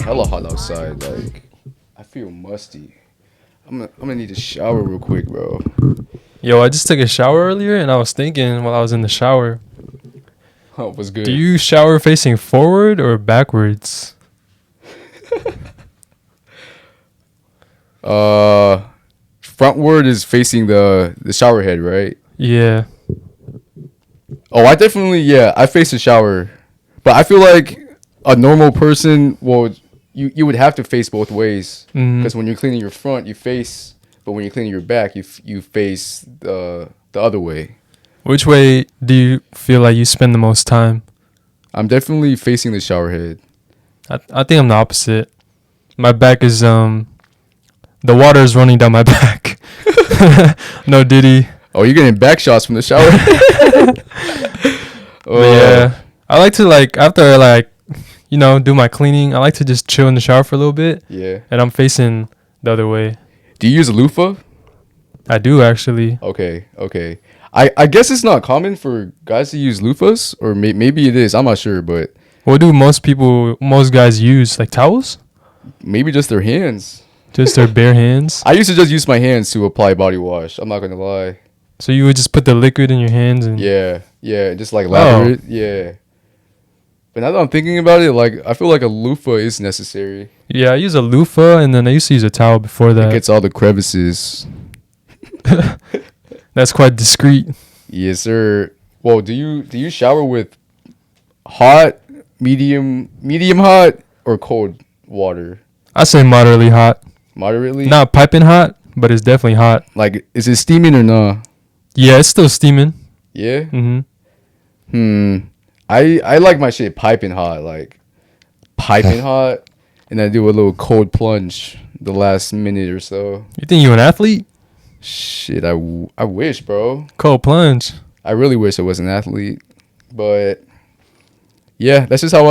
hella hot outside. Like, I feel musty. I'm gonna need a shower real quick, bro. Yo, I just took a shower earlier, and I was thinking while I was in the shower, Oh, what's good? do you shower facing forward or backwards? Frontward is facing the shower head, right? Yeah. Oh, I face the shower, but I feel like a normal person, well, you would have to face both ways because when you're cleaning your front, you face, but when you're cleaning your back, you face the other way. Which way do you feel like you spend the most time? I'm definitely facing the shower head. I think I'm the opposite. My back is the water is running down my back. No diddy. Oh, you're getting back shots from the shower. Yeah, I like to after do my cleaning. I like to just chill in the shower for a little bit. Yeah. And I'm facing the other way. Do you use a loofah? I do actually. Okay. I guess it's not common for guys to use loofahs, or maybe it is. I'm not sure, but What do most guys use? Like towels? maybe just their hands. Just their bare hands? I used to just use my hands to apply body wash. I'm not gonna lie. So you would just put the liquid in your hands and Yeah, just like lather it. Yeah. But now that I'm thinking about it, like I feel like a loofah is necessary. Yeah, I use a loofah, and then I used to use a towel before It that. gets all the crevices. That's quite discreet. Yes, sir. Well, do you shower with hot, medium hot, or cold water? I say moderately hot. Moderately? Not piping hot, but it's definitely hot. Like, is it steaming or not? Yeah, it's still steaming. Yeah? Mm-hmm. I like my shit piping hot, like piping hot, and I do a little cold plunge the last minute or so. You think you an athlete? Shit, I wish, bro. Cold plunge. I really wish I was an athlete, but yeah, that's just how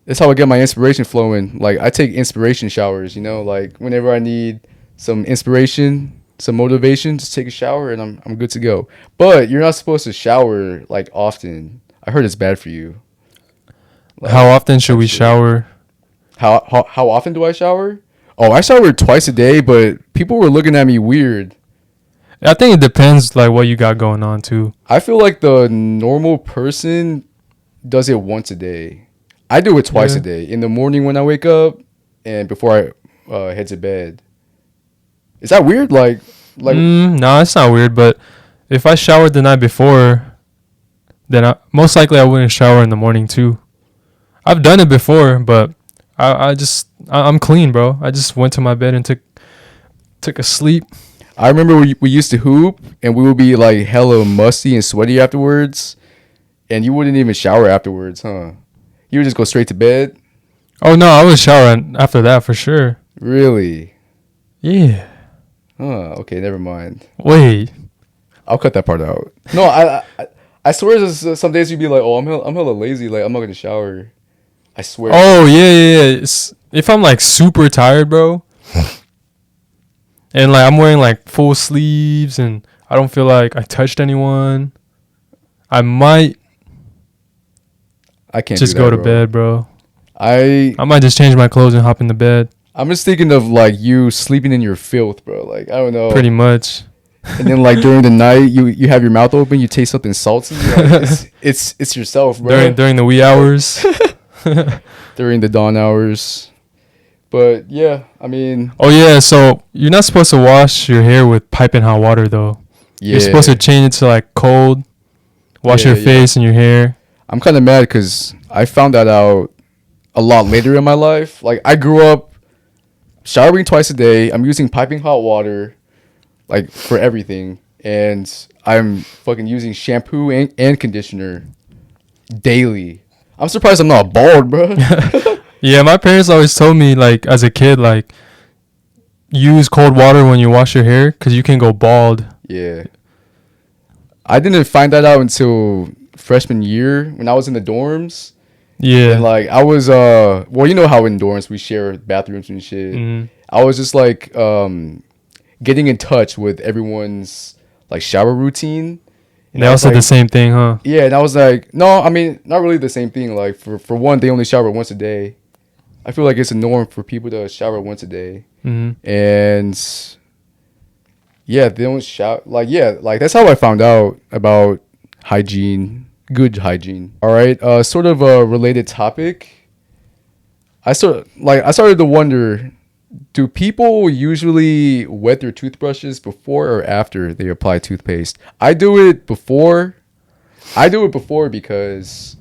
that's how I get my inspiration flowing. Like I take inspiration showers, like whenever I need some inspiration, some motivation, just take a shower and I'm good to go. But you're not supposed to shower like often. I heard it's bad for you. Like, How often should we shower? How often do I shower? Oh, I shower twice a day, but people were looking at me weird. I think it depends like what you got going on too. I feel like the normal person does it once a day. I do it twice a day. In the morning when I wake up and before I head to bed. Is that weird? Like No, it's not weird, but if I showered the night before, then most likely I wouldn't shower in the morning too. I've done it before, but I'm clean, bro. I just went to my bed and took a sleep. I remember we used to hoop and we would be like hella musty and sweaty afterwards, and you wouldn't even shower afterwards, huh? You would just go straight to bed? Oh no, I would shower after that for sure. Really? Yeah. Huh, okay, never mind. Wait. I'll cut that part out. No, I swear some days you'd be like, oh, I'm hella lazy, like I'm not gonna shower. I swear. Oh yeah. If I'm like super tired, bro, and like I'm wearing like full sleeves and I don't feel like I touched anyone, I might can't just do that, go to bed, bro. I might just change my clothes and hop in the bed. I'm just thinking of like you sleeping in your filth, bro. Like I don't know. Pretty much. And then like during the night, you have your mouth open, you taste something salty. Like, it's yourself, bro. During the wee hours. During the dawn hours. But yeah, I mean. Oh yeah, so you're not supposed to wash your hair with piping hot water though. Yeah. You're supposed to change it to like cold. Wash your face and your hair. I'm kind of mad because I found that out a lot later in my life. Like I grew up showering twice a day. I'm using piping hot water, like for everything, and I'm fucking using shampoo and conditioner daily. I'm surprised I'm not bald, bro. Yeah, my parents always told me, like, as a kid, like, use cold water when you wash your hair because you can go bald. Yeah. I didn't find that out until freshman year when I was in the dorms. Yeah. And, like, I was, well, you know how in dorms we share bathrooms and shit. Mm-hmm. I was just, like, getting in touch with everyone's, like, shower routine. And they all said the same thing, huh? Yeah, and I was like, no, I mean, not really the same thing. Like, for one, they only shower once a day. I feel like it's a norm for people to shower once a day. Mm-hmm. And yeah, they don't shower. Like, yeah, like that's how I found out about hygiene, good hygiene. All right. Sort of a related topic. I started to wonder, do people usually wet their toothbrushes before or after they apply toothpaste? I do it before. Because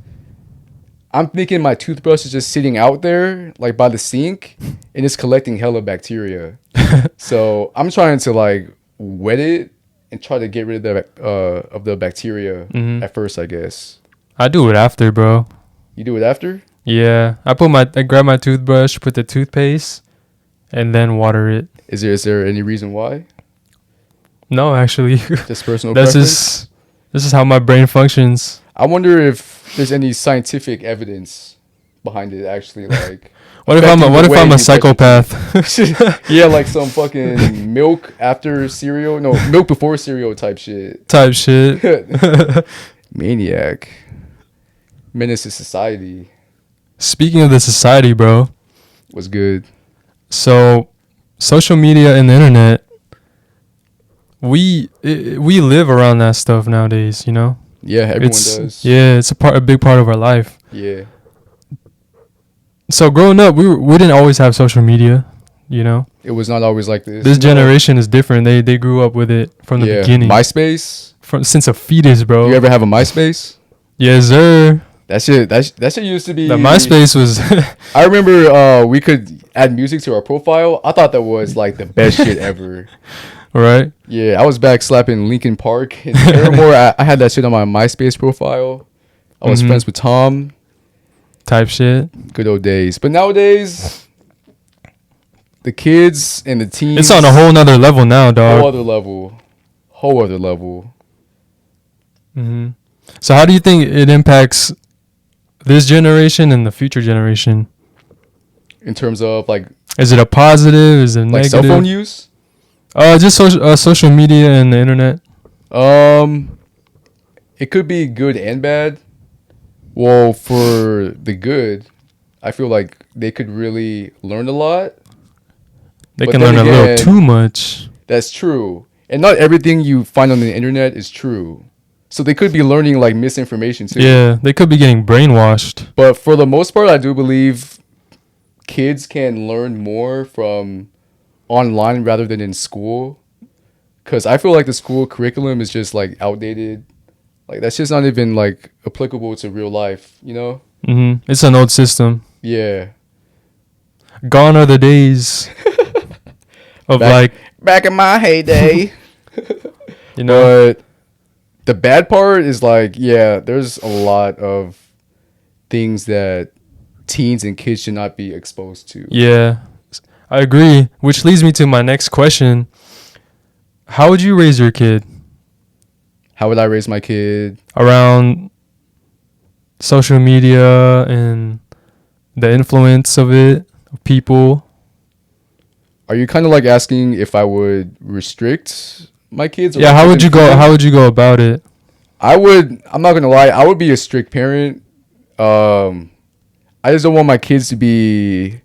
I'm thinking my toothbrush is just sitting out there, like by the sink, and it's collecting hella bacteria. So I'm trying to like wet it and try to get rid of the bacteria at first, I guess. I do it after, bro. You do it after? Yeah, I grab my toothbrush, put the toothpaste, and then water it. Is there any reason why? No, actually, Just personal that's preference? this is how my brain functions. I wonder if there's any scientific evidence behind it actually, like. What if I'm a affecting the way a you psychopath? Yeah, like some fucking milk after cereal. No, milk before cereal type shit. Type shit. Maniac. Menace to society. Speaking of the society, bro. Was good. So, social media and the internet, we live around that stuff nowadays, you know? Yeah, everyone does. Yeah, it's a big part of our life. Yeah. So growing up, we didn't always have social media, you know? It was not always like this. This generation is different. They grew up with it from the beginning. MySpace? Since a fetus, bro. You ever have a MySpace? Yes, sir. That shit used to be. The MySpace was. I remember we could add music to our profile. I thought that was like the best shit ever. Right? Yeah, I was back slapping Linkin Park and Paramore. I had that shit on my MySpace profile. I was friends with Tom. Type shit. Good old days. But nowadays, the kids and the teens. It's on a whole nother level now, dog. Whole other level. Mm-hmm. So how do you think it impacts this generation and the future generation? In terms of like. Is it a positive? Is it a like negative? cell phone use? Just social media and the internet. It could be good and bad. Well, for the good, I feel like they could really learn a lot. They can learn a little too much. That's true. And not everything you find on the internet is true. So they could be learning like misinformation too. Yeah, they could be getting brainwashed. But for the most part, I do believe kids can learn more from online rather than in school. Because I feel like the school curriculum is just like outdated. Like that's just not even like applicable to real life, you know? Mm-hmm. It's an old system. Yeah. Gone are the days of back in my heyday. You know. But the bad part is like, yeah, there's a lot of things that teens and kids should not be exposed to. Yeah, I agree. Which leads me to my next question. How would you raise your kid? How would I raise my kid? Around social media and the influence of it, of people. Are you kind of like asking if I would restrict my kids? Or Yeah, how would you go? How would you go about it? I'm not gonna lie. I would be a strict parent. I just don't want my kids to be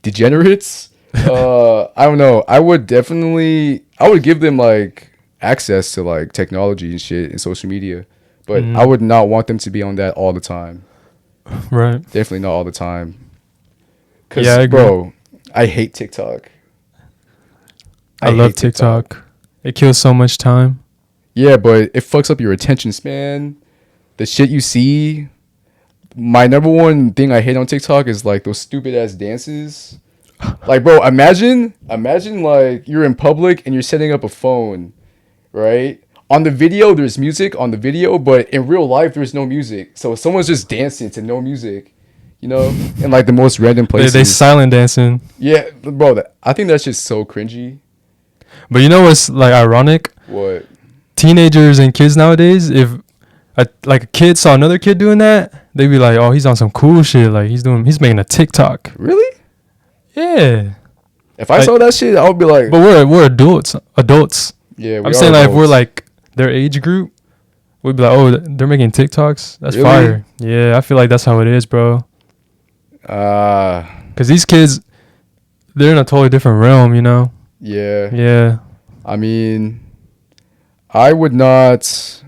degenerates. I don't know. I would give them like access to like technology and shit and social media, but I would not want them to be on that all the time. Right. Definitely not all the time. Cause Yeah, I agree. bro, I hate TikTok. I love TikTok. It kills so much time. Yeah, but it fucks up your attention span. The shit you see. My number one thing I hate on TikTok is like those stupid ass dances. Like, bro, imagine like you're in public and you're setting up a phone, right? On the video, there's music on the video, but in real life, there's no music. So someone's just dancing to no music, you know, in like the most random places. They silent dancing. Yeah, bro, I think that's just so cringy. But you know what's like ironic? What? Teenagers and kids nowadays, if a kid saw another kid doing that, they'd be like, "Oh, he's on some cool shit. Like he's making a TikTok." Really? Yeah. If I saw that shit, I would be like. But we're adults. Yeah, I'm saying like if we're like their age group, we'd be like, "Oh, they're making TikToks. That's really? fire." Yeah, I feel like that's how it is, bro. Because these kids, they're in a totally different realm, you know? Yeah. Yeah. I mean, I would not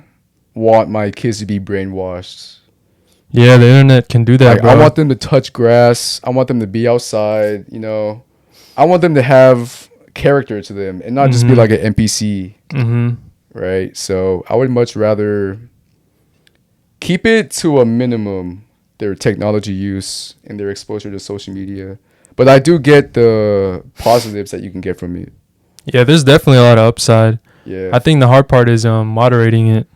want my kids to be brainwashed. Yeah, the internet can do that, Like, bro. I want them to touch grass. I want them to be outside, you know. I want them to have character to them and not just be like an NPC, right? So I would much rather keep it to a minimum, their technology use and their exposure to social media. But I do get the positives that you can get from it. Yeah, there's definitely a lot of upside. Yeah. I think the hard part is moderating it.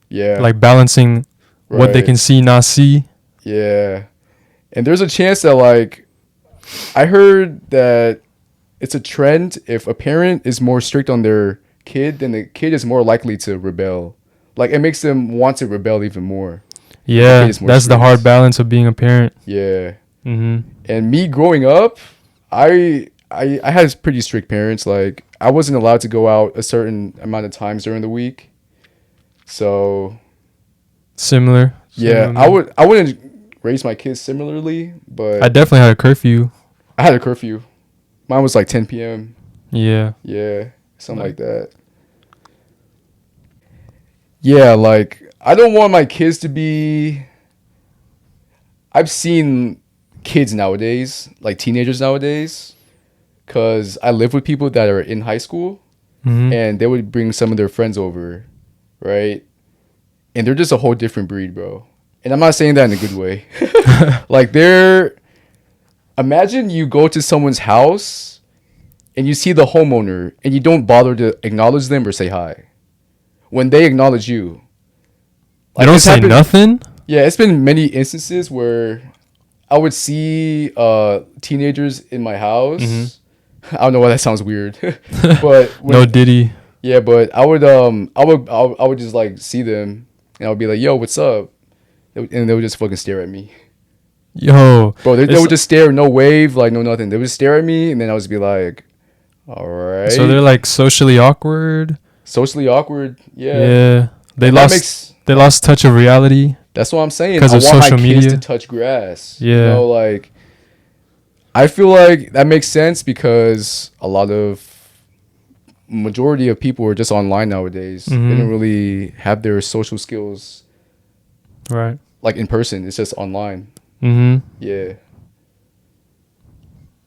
Yeah. Like balancing what they Right. can see, not see. Yeah. And there's a chance that, like, I heard that it's a trend. If a parent is more strict on their kid, then the kid is more likely to rebel. Like, it makes them want to rebel even more. Yeah, is more that's the strict. hard balance of being a parent. Yeah. Mm-hmm. And me growing up, I had pretty strict parents. Like, I wasn't allowed to go out a certain amount of times during the week. So Similar. yeah, Similar. I wouldn't raise my kids similarly, but I definitely had a curfew. I had a curfew. Mine was like 10 p.m. Yeah. Yeah, something like that. Yeah, like, I don't want my kids to be... I've seen kids nowadays, like teenagers nowadays, because I live with people that are in high school, and they would bring some of their friends over, right? And they're just a whole different breed, bro. And I'm not saying that in a good way. Like, imagine you go to someone's house and you see the homeowner and you don't bother to acknowledge them or say hi when they acknowledge you. They don't say nothing? Yeah, it's been many instances where I would see teenagers in my house. I don't know why that sounds weird, but No Diddy. yeah, but I would just like see them and I would be like, "Yo, what's up?" And they would just fucking stare at me. Yo. Bro, they would just stare, no wave, like no nothing. They would just stare at me, and then I would just be like, "All right." So they're like socially awkward. Socially awkward, yeah. Yeah. They And lost touch of reality. That's what I'm saying. Because I of want social my media. kids to touch grass. Yeah. You know, like, I feel like that makes sense because majority of people are just online nowadays. They don't really have their social skills Right. like in person. It's just online. Yeah.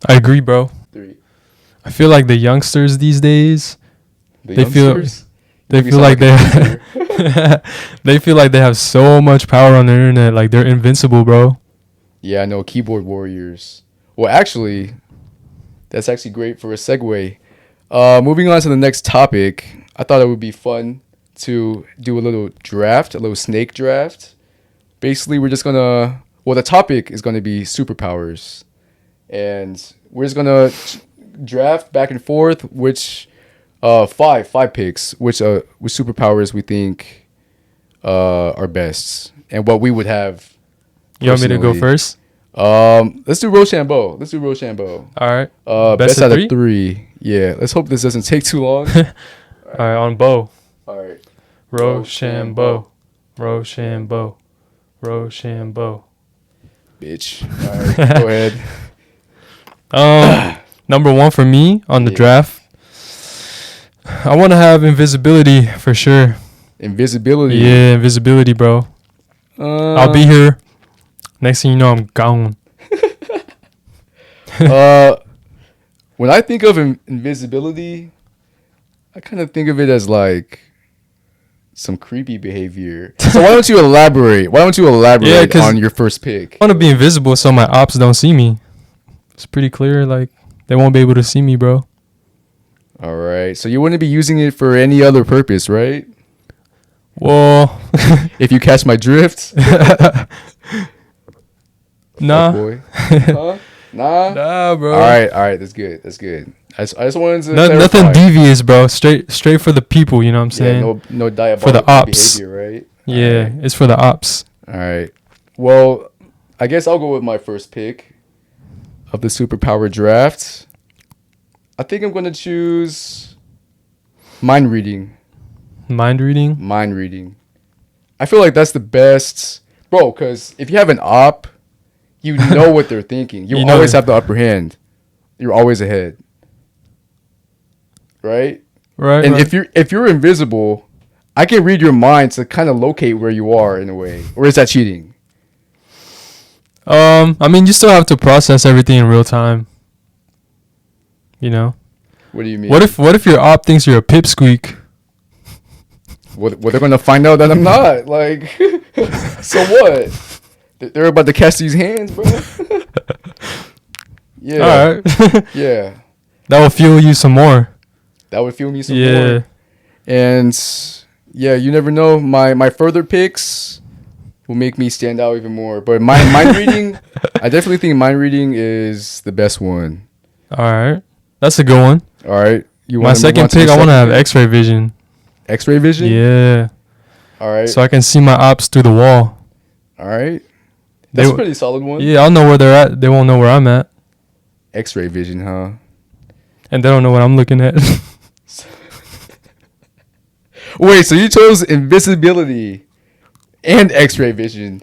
I agree, bro. 3. I feel like the youngsters these days, The they feel youngsters? they feel like they feel like they have so much power on the internet. Like they're invincible, bro. Yeah, I know, keyboard warriors. Well, actually, that's actually great for a segue. Moving on to the next topic, I thought it would be fun to do a little draft, a little snake draft. Basically, we're just gonna... Well, the topic is gonna be superpowers. And we're just gonna draft back and forth which... five picks, which superpowers we think are best. And what we would have. You want me to go first? Let's do Rochambeau. All right. Best out of 3. Yeah. Let's hope this doesn't take too long. All right, on bow. All right. Rochambeau. Bitch. All right. Go ahead. Number 1 for me on the draft. I want to have invisibility for sure. Invisibility. Yeah, invisibility, bro. I'll be here. Next thing you know, I'm gone. When I think of invisibility, I kind of think of it as like some creepy behavior. So why don't you elaborate? Yeah, on your first pick? I want to be invisible so my ops don't see me. It's pretty clear. Like, they won't be able to see me, bro. All right. So you wouldn't be using it for any other purpose, right? Well, if you catch my drift. Nah. Boy. Huh? Nah, bro. All right. That's good. I just wanted to nothing devious, bro. Straight for the people, you know what I'm saying? Yeah, no diabolical for the ops behavior, right? Yeah, right. It's for the ops. All right. Well, I guess I'll go with my first pick of the superpower draft. I think I'm going to choose mind reading. Mind reading? Mind reading. I feel like that's the best. Bro, because if you have an op, You know what they're thinking. You know always it. have the upper hand. You're always ahead. Right? Right. And right. if you're invisible, I can read your mind to kind of locate where you are in a way. Or is that cheating? I mean, you still have to process everything in real time. You know. What do you mean? What if your op thinks you're a pipsqueak? What they're gonna find out that I'm not? Like, so what? They're about to catch these hands, bro. Yeah. All right. Yeah. That will fuel you some more. That would fuel me some Yeah. more. And yeah, you never know. My further picks will make me stand out even more. But mind reading, I definitely think mind reading is the best one. All right. That's a good one. All right. You My wanna move on second to the pick, I want to have pick? X-ray vision. X-ray vision? Yeah. All right. So I can see my ops through the wall. All right. That's They- a pretty solid one. Yeah, I'll know where they're at. They won't know where I'm at. X-ray vision, huh? And they don't know what I'm looking at. Wait, so you chose invisibility and X-ray vision?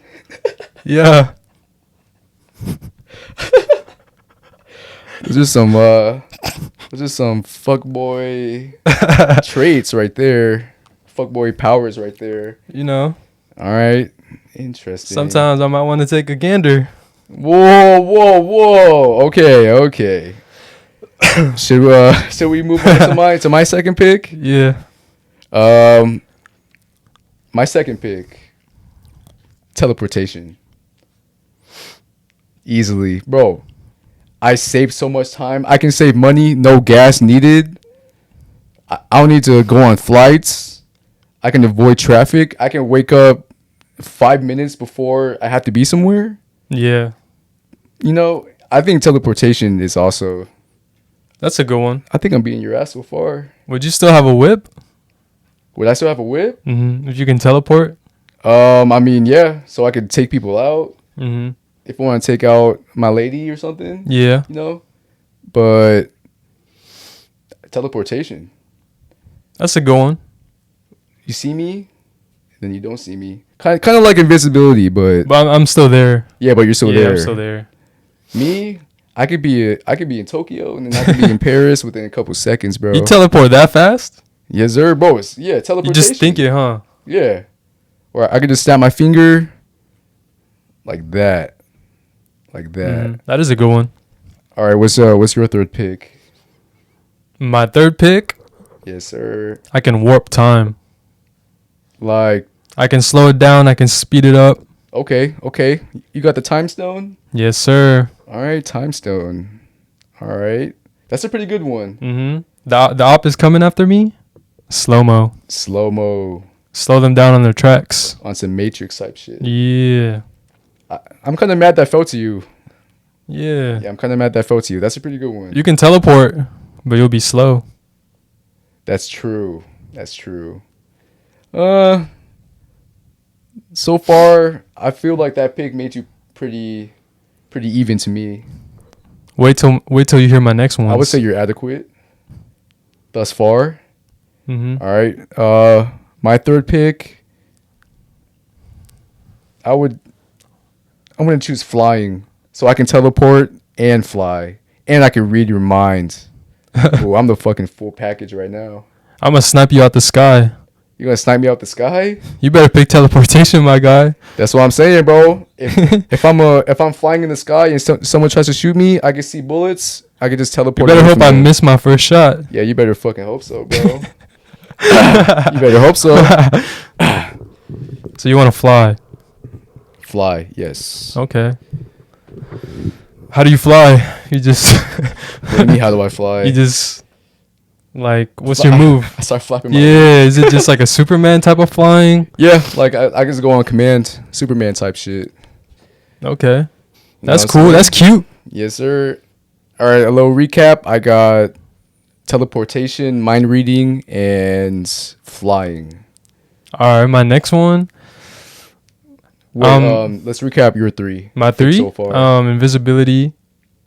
Yeah. Those are some fuckboy traits right there. Fuckboy powers right there. You know, All right. Interesting. sometimes I might want to take a gander. Whoa. Okay. Should we move on to my second pick? Yeah. My second pick, teleportation. Easily, bro. I save so much time. I can save money, no gas needed. I don't need to go on flights. I can avoid traffic. I can wake up 5 minutes before I have to be somewhere. Yeah. You know, I think teleportation is also. That's a good one. I think I'm beating your ass so far. Would you still have a whip? Would I still have a whip? Mm-hmm. If you can teleport? I mean, yeah. So I could take people out. Mm-hmm. If I want to take out my lady or something. Yeah. You know? But teleportation. That's a good one. You see me, then you don't see me. Kind of like invisibility, but But I'm still there. yeah, but you're still yeah, there. I'm still there. Me, I could be in Tokyo and then I could be in Paris within a couple seconds, bro. You teleport that fast? Yes, sir, bro. Yeah, teleportation. You just think it, huh? Yeah. Or I could just snap my finger like that. Like that. Mhm. That is a good one. All right, what's your third pick? My third pick, Yes, sir. I can warp time. Like, I can slow it down. I can speed it up. okay. You got the time stone? Yes, sir. All right, time stone. All right. That's a pretty good one. Mm-hmm. The op is coming after me. Slow-mo. Slow-mo Slow them down on their tracks. on some Matrix type shit. Yeah. I'm kind of mad that fell to you. Yeah. Yeah, I'm kind of mad that fell to you. That's a pretty good one. You can teleport, but you'll be slow. That's true. So far, I feel like that pick made you pretty even to me. Wait till you hear my next one. I would say you're adequate thus far. Mm-hmm. All right. My third pick, I'm going to choose flying so I can teleport and fly and I can read your mind. Ooh, I'm the fucking full package right now. I'm gonna snipe you out the sky. You going to snipe me out the sky? You better pick teleportation, my guy. That's what I'm saying, bro. If I'm flying in the sky and someone tries to shoot me, I can see bullets. I can just You teleport. better away hope from I them. miss my first shot. Yeah, you better fucking hope so, bro. You better hope so. So you want to fly? Fly, yes. Okay. How do you fly? You just. What do you mean, how do I fly? You just. Like, what's your move? I start flapping my Yeah, is it just like a Superman type of flying? Yeah, like I just go on command, Superman type shit. Okay. You know That's what I'm cool. saying? That's cute. Yes, sir. All right, a little recap. I got teleportation, mind reading, and flying. All right, my next one. Wait, let's recap your three. My picks three. so far. Invisibility,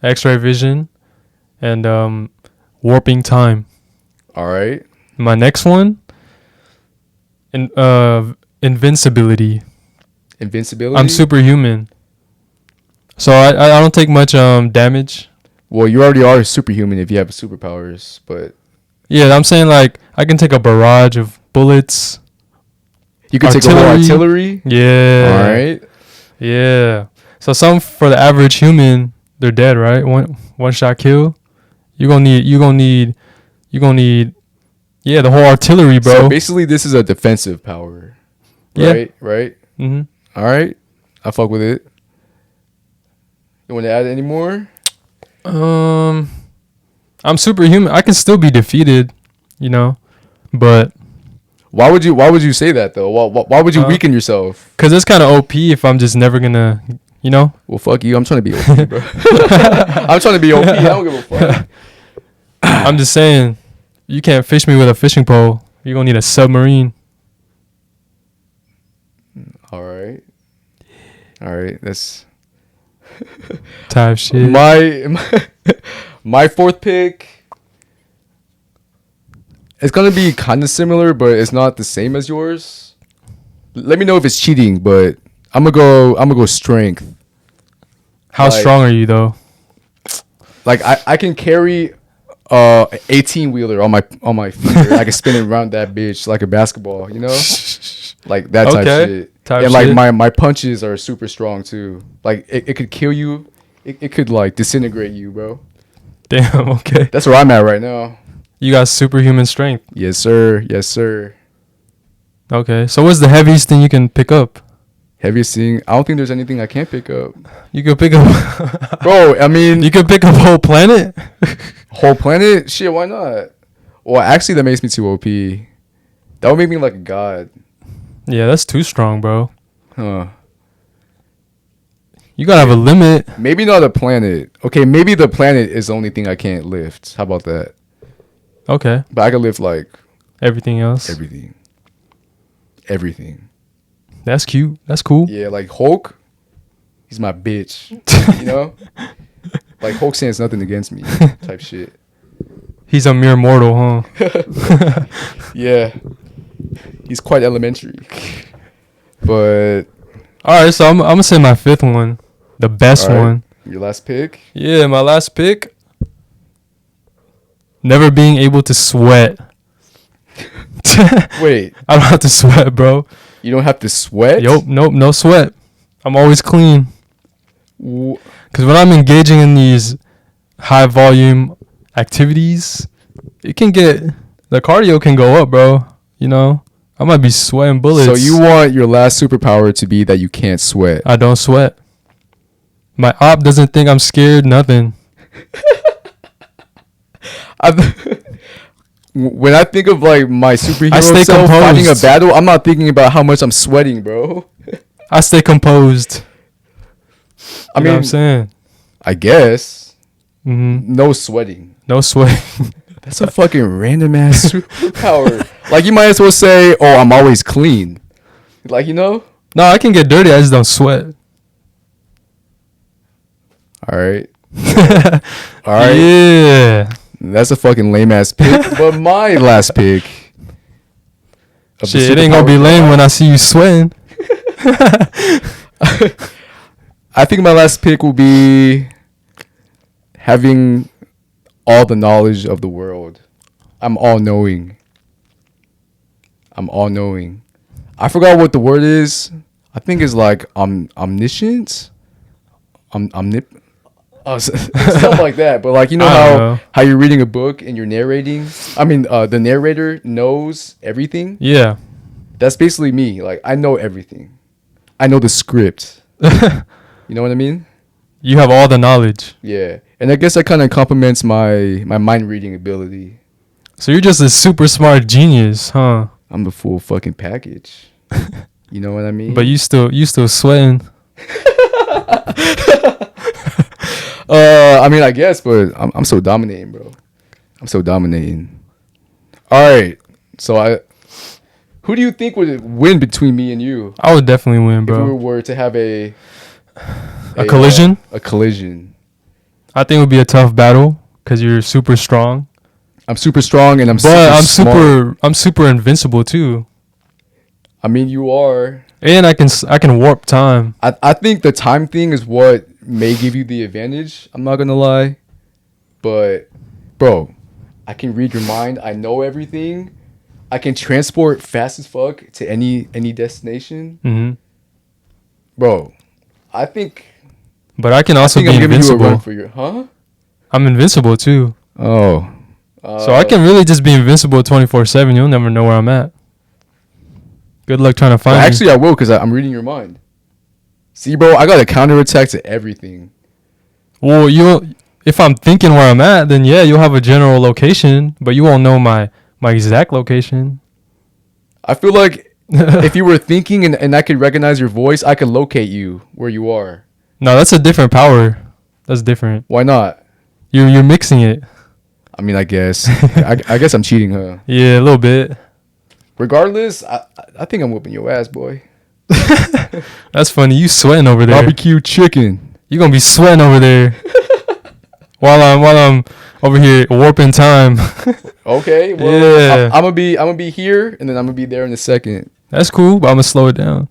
X-ray vision, and warping time. All right. My next one. Invincibility. Invincibility. I'm superhuman. So I don't take much damage. Well, you already are superhuman if you have superpowers, but Yeah, I'm saying like I can take a barrage of bullets. you can take a whole artillery. Yeah. All right. Yeah. So some for the average human, they're dead, right? One shot kill. You're gonna need the whole artillery, bro. So basically, this is a defensive power. Right. Yeah. Right. Mm-hmm. All right. I fuck with it. You want to add any more? I'm superhuman. I can still be defeated, but Why would you say that though? Why would you weaken yourself? because it's kind of OP if I'm just never gonna, Well, fuck you. I'm trying to be OP, bro. I'm trying to be OP. I don't give a fuck. I'm just saying, you can't fish me with a fishing pole. You're gonna need a submarine. All right. That's Type shit. My fourth pick. It's gonna be kind of similar, but it's not the same as yours. Let me know if it's cheating, but I'm gonna go strength. How strong are you though? Like I can carry 18-wheeler on my feet. I can spin it around that bitch like a basketball, like that type shit. And like my punches are super strong too. Like it could kill you. It could like disintegrate you, bro. Damn. Okay. That's where I'm at right now. You got superhuman strength. Yes, sir. Yes, sir. Okay. So what's the heaviest thing you can pick up? Heaviest thing? I don't think there's anything I can't pick up. You could pick up. Bro, I mean, you could pick up whole planet. Whole planet? Shit, why not? Well, actually, that makes me too OP. That would make me like a god. Yeah, that's too strong, bro. Huh. You gotta have a limit. Maybe not a planet. Okay, maybe the planet is the only thing I can't lift. How about that? Okay. But I can lift like everything else. Everything. That's cute. That's cool. Yeah, like Hulk, he's my bitch. Like Hulk stands nothing against me type shit. He's a mere mortal, huh? Yeah. He's quite elementary. But all right, so I'm gonna say my fifth one, the best one. Your last pick? Yeah, my last pick. Never being able to sweat. Wait. I don't have to sweat, bro. You don't have to sweat? Nope, no sweat. I'm always clean. Because when I'm engaging in these high volume activities, the cardio can go up, bro. I might be sweating bullets. So you want your last superpower to be that you can't sweat? I don't sweat. My op doesn't think I'm scared, nothing. When I think of like my superhero self composed. fighting a battle, I'm not thinking about how much I'm sweating, bro. I stay composed. I mean, what I'm saying? I guess. Mm-hmm. No sweating. No sweating. That's a fucking random ass superpower. Like you might as well say, "Oh, I'm always clean." Like No, I can get dirty. I just don't sweat. All right. All right. Yeah. That's a fucking lame ass pick. But my last pick. Shit, it ain't gonna be lame when I see you sweating. I think my last pick will be having all the knowledge of the world. I'm all knowing. I forgot what the word is. I think it's like omniscient. Something like that. But like how you're reading a book and you're narrating. I mean, the narrator knows everything. Yeah. That's basically me. Like I know everything. I know the script. You know what I mean? You have all the knowledge. Yeah. And I guess that kind of complements my mind reading ability. So you're just a super smart genius, huh? I'm the full fucking package. You know what I mean? But you still sweating. I mean, I guess, but I'm so dominating, bro. I'm so dominating. All right. So who do you think would win between me and you? I would definitely win, bro. If we were to have a collision? A collision. I think it would be a tough battle because you're super strong. I'm super strong and I'm super invincible too. I mean, you are. And I can warp time. I think the time thing is what may give you the advantage. I'm not gonna lie, but bro, I can read your mind. I know everything. I can transport fast as fuck to any destination. Mm-hmm. Bro, I think. But I can also I think be I'm giving you a invincible. run for your, huh? I'm invincible too. Oh. So I can really just be invincible 24/7. You'll never know where I'm at. Good luck trying to find me. Actually, I will because I'm reading your mind. See, bro, I got a counterattack to everything. Well, if I'm thinking where I'm at, then yeah, you'll have a general location, but you won't know my exact location. I feel like if you were thinking and I could recognize your voice, I could locate you where you are. No, that's a different power. That's different. Why not? You're mixing it. I mean, I guess. I guess I'm cheating, huh? Yeah, a little bit. Regardless, I think I'm whooping your ass, boy. That's funny. You sweating over there. Barbecue chicken. You're gonna be sweating over there while I'm over here warping time. Okay, well, Yeah. I'm gonna be here and then I'm gonna be there in a second. That's cool, but I'm gonna slow it down.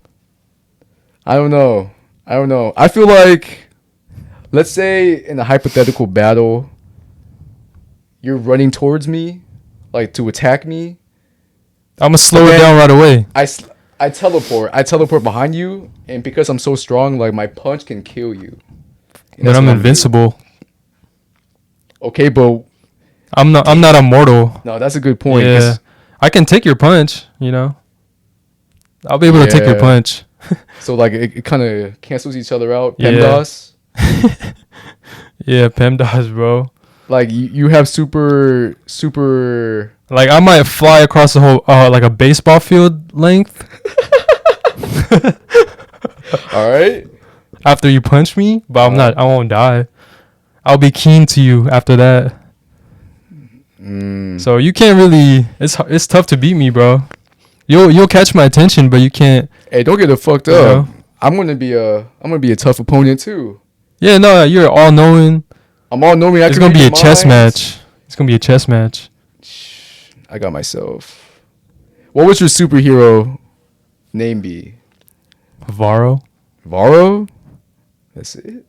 I don't know. I feel like, let's say in a hypothetical battle, you're running towards me, like to attack me. I'm gonna slow it down right away. I teleport behind you, and because I'm so strong, like my punch can kill you. And But that's I'm what invincible. Okay, but I'm not immortal. no, that's a good point. Yeah, I can take your punch. You know, I'll be able to take your Yeah. punch. So like it kind of cancels each other out. Yeah. PEMDAS. Yeah, PEMDAS, bro. Like you have super. Like I might fly across the whole like a baseball field length All right. after you punch me, but I'm not. I won't die. I'll be keen to you after that. So you can't really. It's tough to beat me, bro. You'll catch my attention, but you can't. Hey, don't get it fucked You up. know? I'm gonna be a tough opponent too. Yeah, no, you're all knowing. I'm all knowing. It's gonna be a chess match. It's gonna be a chess match. I got myself. What would your superhero name be? VARO. VARO? That's it.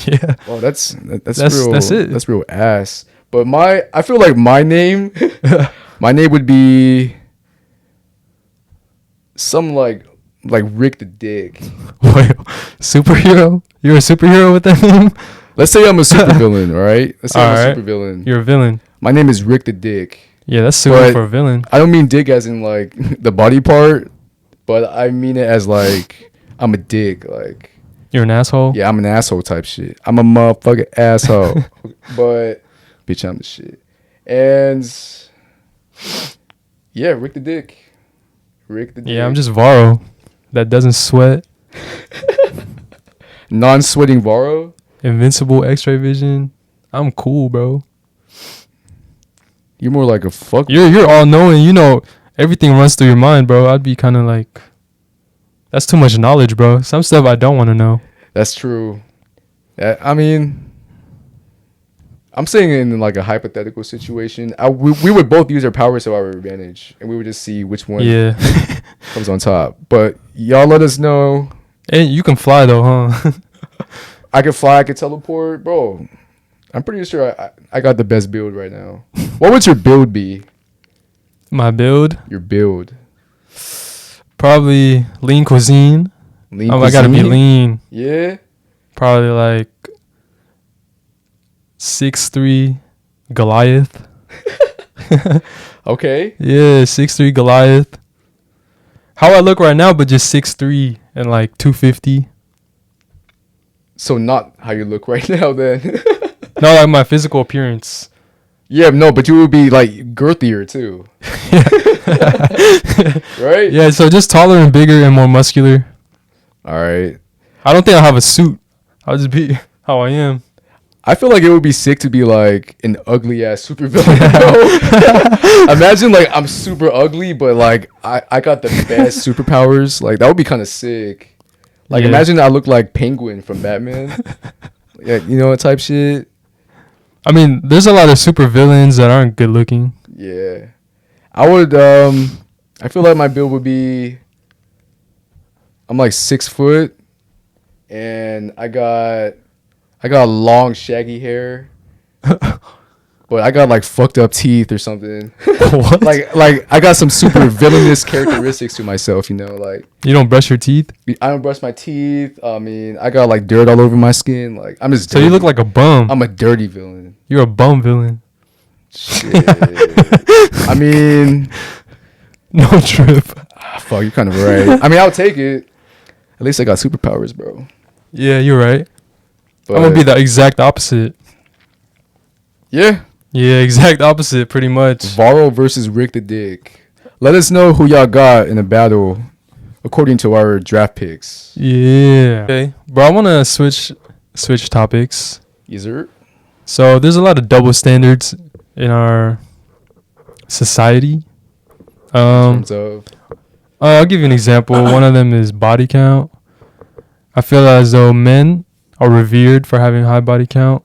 Yeah. Oh, that's That's- real. that's it. That's real ass. But I feel like my name would be some like Rick the Dick. Wait, superhero? You're a superhero with that name? Let's say I'm a supervillain, all right? Let's say I'm Alright. a supervillain. You're a villain. My name is Rick the Dick. Yeah, that's super But- for a villain. I don't mean dick as in like the body part, but I mean it as like I'm a dick. Like, You're an asshole. yeah, I'm an asshole type shit. I'm a motherfucking asshole. But bitch, I'm the shit. And yeah, Rick the Dick. Rick the Dick. Yeah, I'm just VARO. That doesn't sweat. non-sweating VARO. Invincible X-ray vision. I'm cool, bro. You're more like a fuck. You're all knowing. You know everything runs through your mind, bro. I'd be kind of like, that's too much knowledge, bro. Some stuff I don't want to know. That's true. I mean, I'm saying in like a hypothetical situation, we would both use our powers to our advantage, and we would just see which one Yeah. comes on top. But y'all let us know. And you can fly though, huh? I could fly, I could teleport, bro. I'm pretty sure I got the best build right now. What would your build be? My build, Your build. probably lean cuisine. Lean I gotta be cuisine? lean. Yeah. Probably like 6'3" Goliath. Okay. Yeah, 6'3" Goliath. How I look right now, but just 6'3" and like 250. So not how you look right now then. Not like my physical appearance. Yeah, no, but you would be like girthier too. Right? Yeah, so just taller and bigger and more muscular. All right. I don't think I'll have a suit. I'll just be how I am. I feel like it would be sick to be like an ugly ass supervillain. Bro. Imagine like I'm super ugly, but like I got the best superpowers. Like that would be kind of sick. Like Yeah. imagine I look like Penguin from Batman. Yeah, you know, type shit. I mean, there's a lot of super villains that aren't good looking. Yeah. I would I feel like my build would be I'm like 6 foot and I got long shaggy hair, but I got like fucked up teeth or something. What? like I got some super villainous characteristics to myself, you know, like You don't brush your teeth? I don't brush my teeth. I mean, I got like dirt all over my skin. Like I'm just So you dirty. look like a bum. I'm a dirty villain. You're a bum villain. Shit. I mean, No trip. fuck, you're kind of right. I mean, I'll take it. At least I got superpowers, bro. Yeah, you're right. But I'm gonna be the exact opposite. yeah, Yeah, exact opposite, pretty much. VARO versus Rick the Dick. Let us know who y'all got in the battle according to our draft picks. Yeah. Okay, bro. I wanna switch topics. Yes, sir. So there's a lot of double standards in our society. In terms of I'll give you an example. One of them is body count. I feel as though men are revered for having high body count,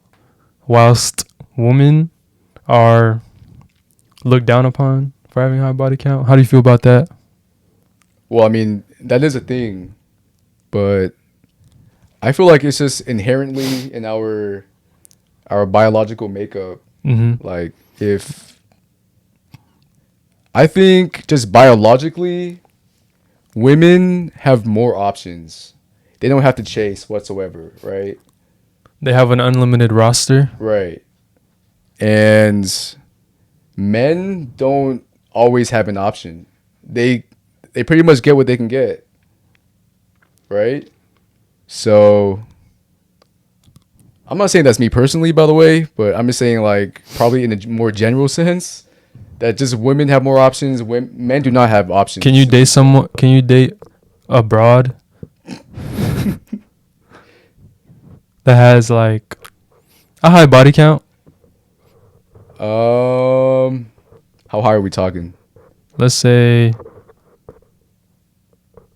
whilst women are looked down upon for having high body count. How do you feel about that? well, I mean, that is a thing, but I feel like it's just inherently in our biological makeup. Mm-hmm. Like if I think just biologically, women have more options. They don't have to chase whatsoever, right? They have an unlimited roster. Right. And men don't always have an option. They pretty much get what they can get. Right? So I'm not saying that's me personally, by the way, but I'm just saying like probably in a more general sense that just women have more options. Men do not have options. Can you date someone? Can you date a broad that has like a high body count? How high are we talking? Let's say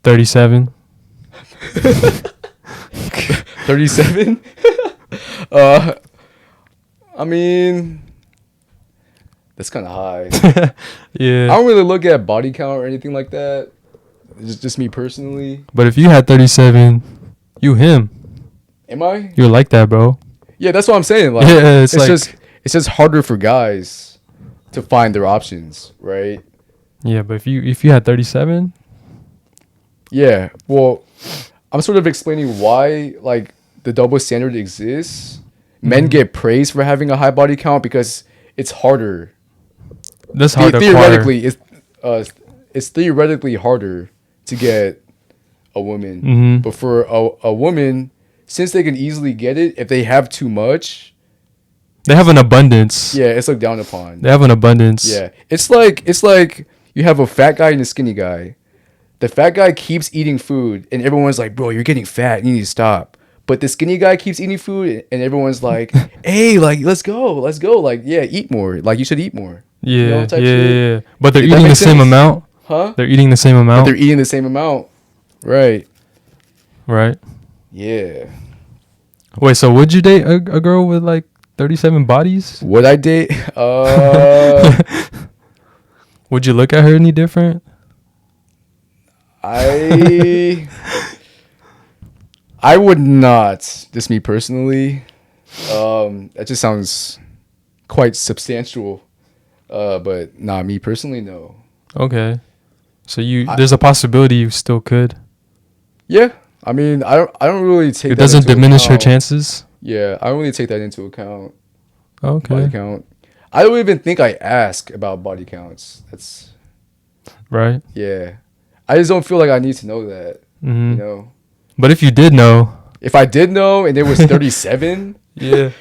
37. 37? I mean, that's kind of high. Yeah. I don't really look at body count or anything like that. It's just me personally. But if you had 37, you him. Am I? You're like that, bro. Yeah, that's what I'm saying. Like, Yeah, it's like- it's just harder for guys to find their options, right? Yeah, but if you had 37, Yeah. Well, I'm sort of explaining why like the double standard exists. Men get praised for having a high body count because it's harder. that's hard to acquire. Theoretically, it's theoretically harder to get a woman. Mhm. But for a woman, since they can easily get it, if they have too much, They have an abundance. yeah, it's looked down upon. They have an abundance. Yeah, it's like you have a fat guy and a skinny guy. The fat guy keeps eating food, and everyone's like, "Bro, you're getting fat. You need to stop." But the skinny guy keeps eating food, and everyone's like, "Hey, like, let's go. Like, yeah, eat more. Like, you should eat more." Yeah, You know, type yeah, shit. yeah. But they're Did that eating the make same sense? amount. Huh? They're eating the same But amount, they're eating the same amount, right? right? Yeah. Wait, so would you date a girl with like 37 bodies? Would I date? Would you look at her any different? I would not. Just me personally. That just sounds quite substantial. But nah, me personally, no. Okay. So there's a possibility you still could. Yeah, I mean, I don't really take. It that doesn't into diminish her account. chances. Yeah, I don't really take that into account. Okay. Body count. I don't even think I ask about body counts. That's Right. yeah. I just don't feel like I need to know that. Hmm. You know, But if you did know, if I did know and it was 37, yeah,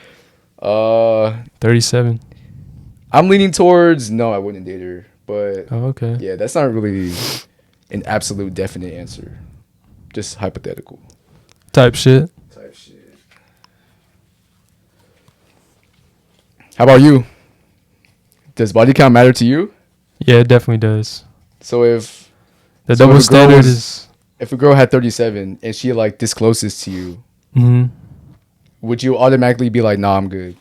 37. I'm leaning towards no, I wouldn't date her. But Oh, okay. yeah, that's not really an absolute definite answer. Just hypothetical Type shit. type shit. How about you? Does body count matter to you? Yeah, it definitely does. So if The So double if a girl standard was- is. if a girl had 37 and she like discloses to you, Hmm. would you automatically be like, nah, I'm good?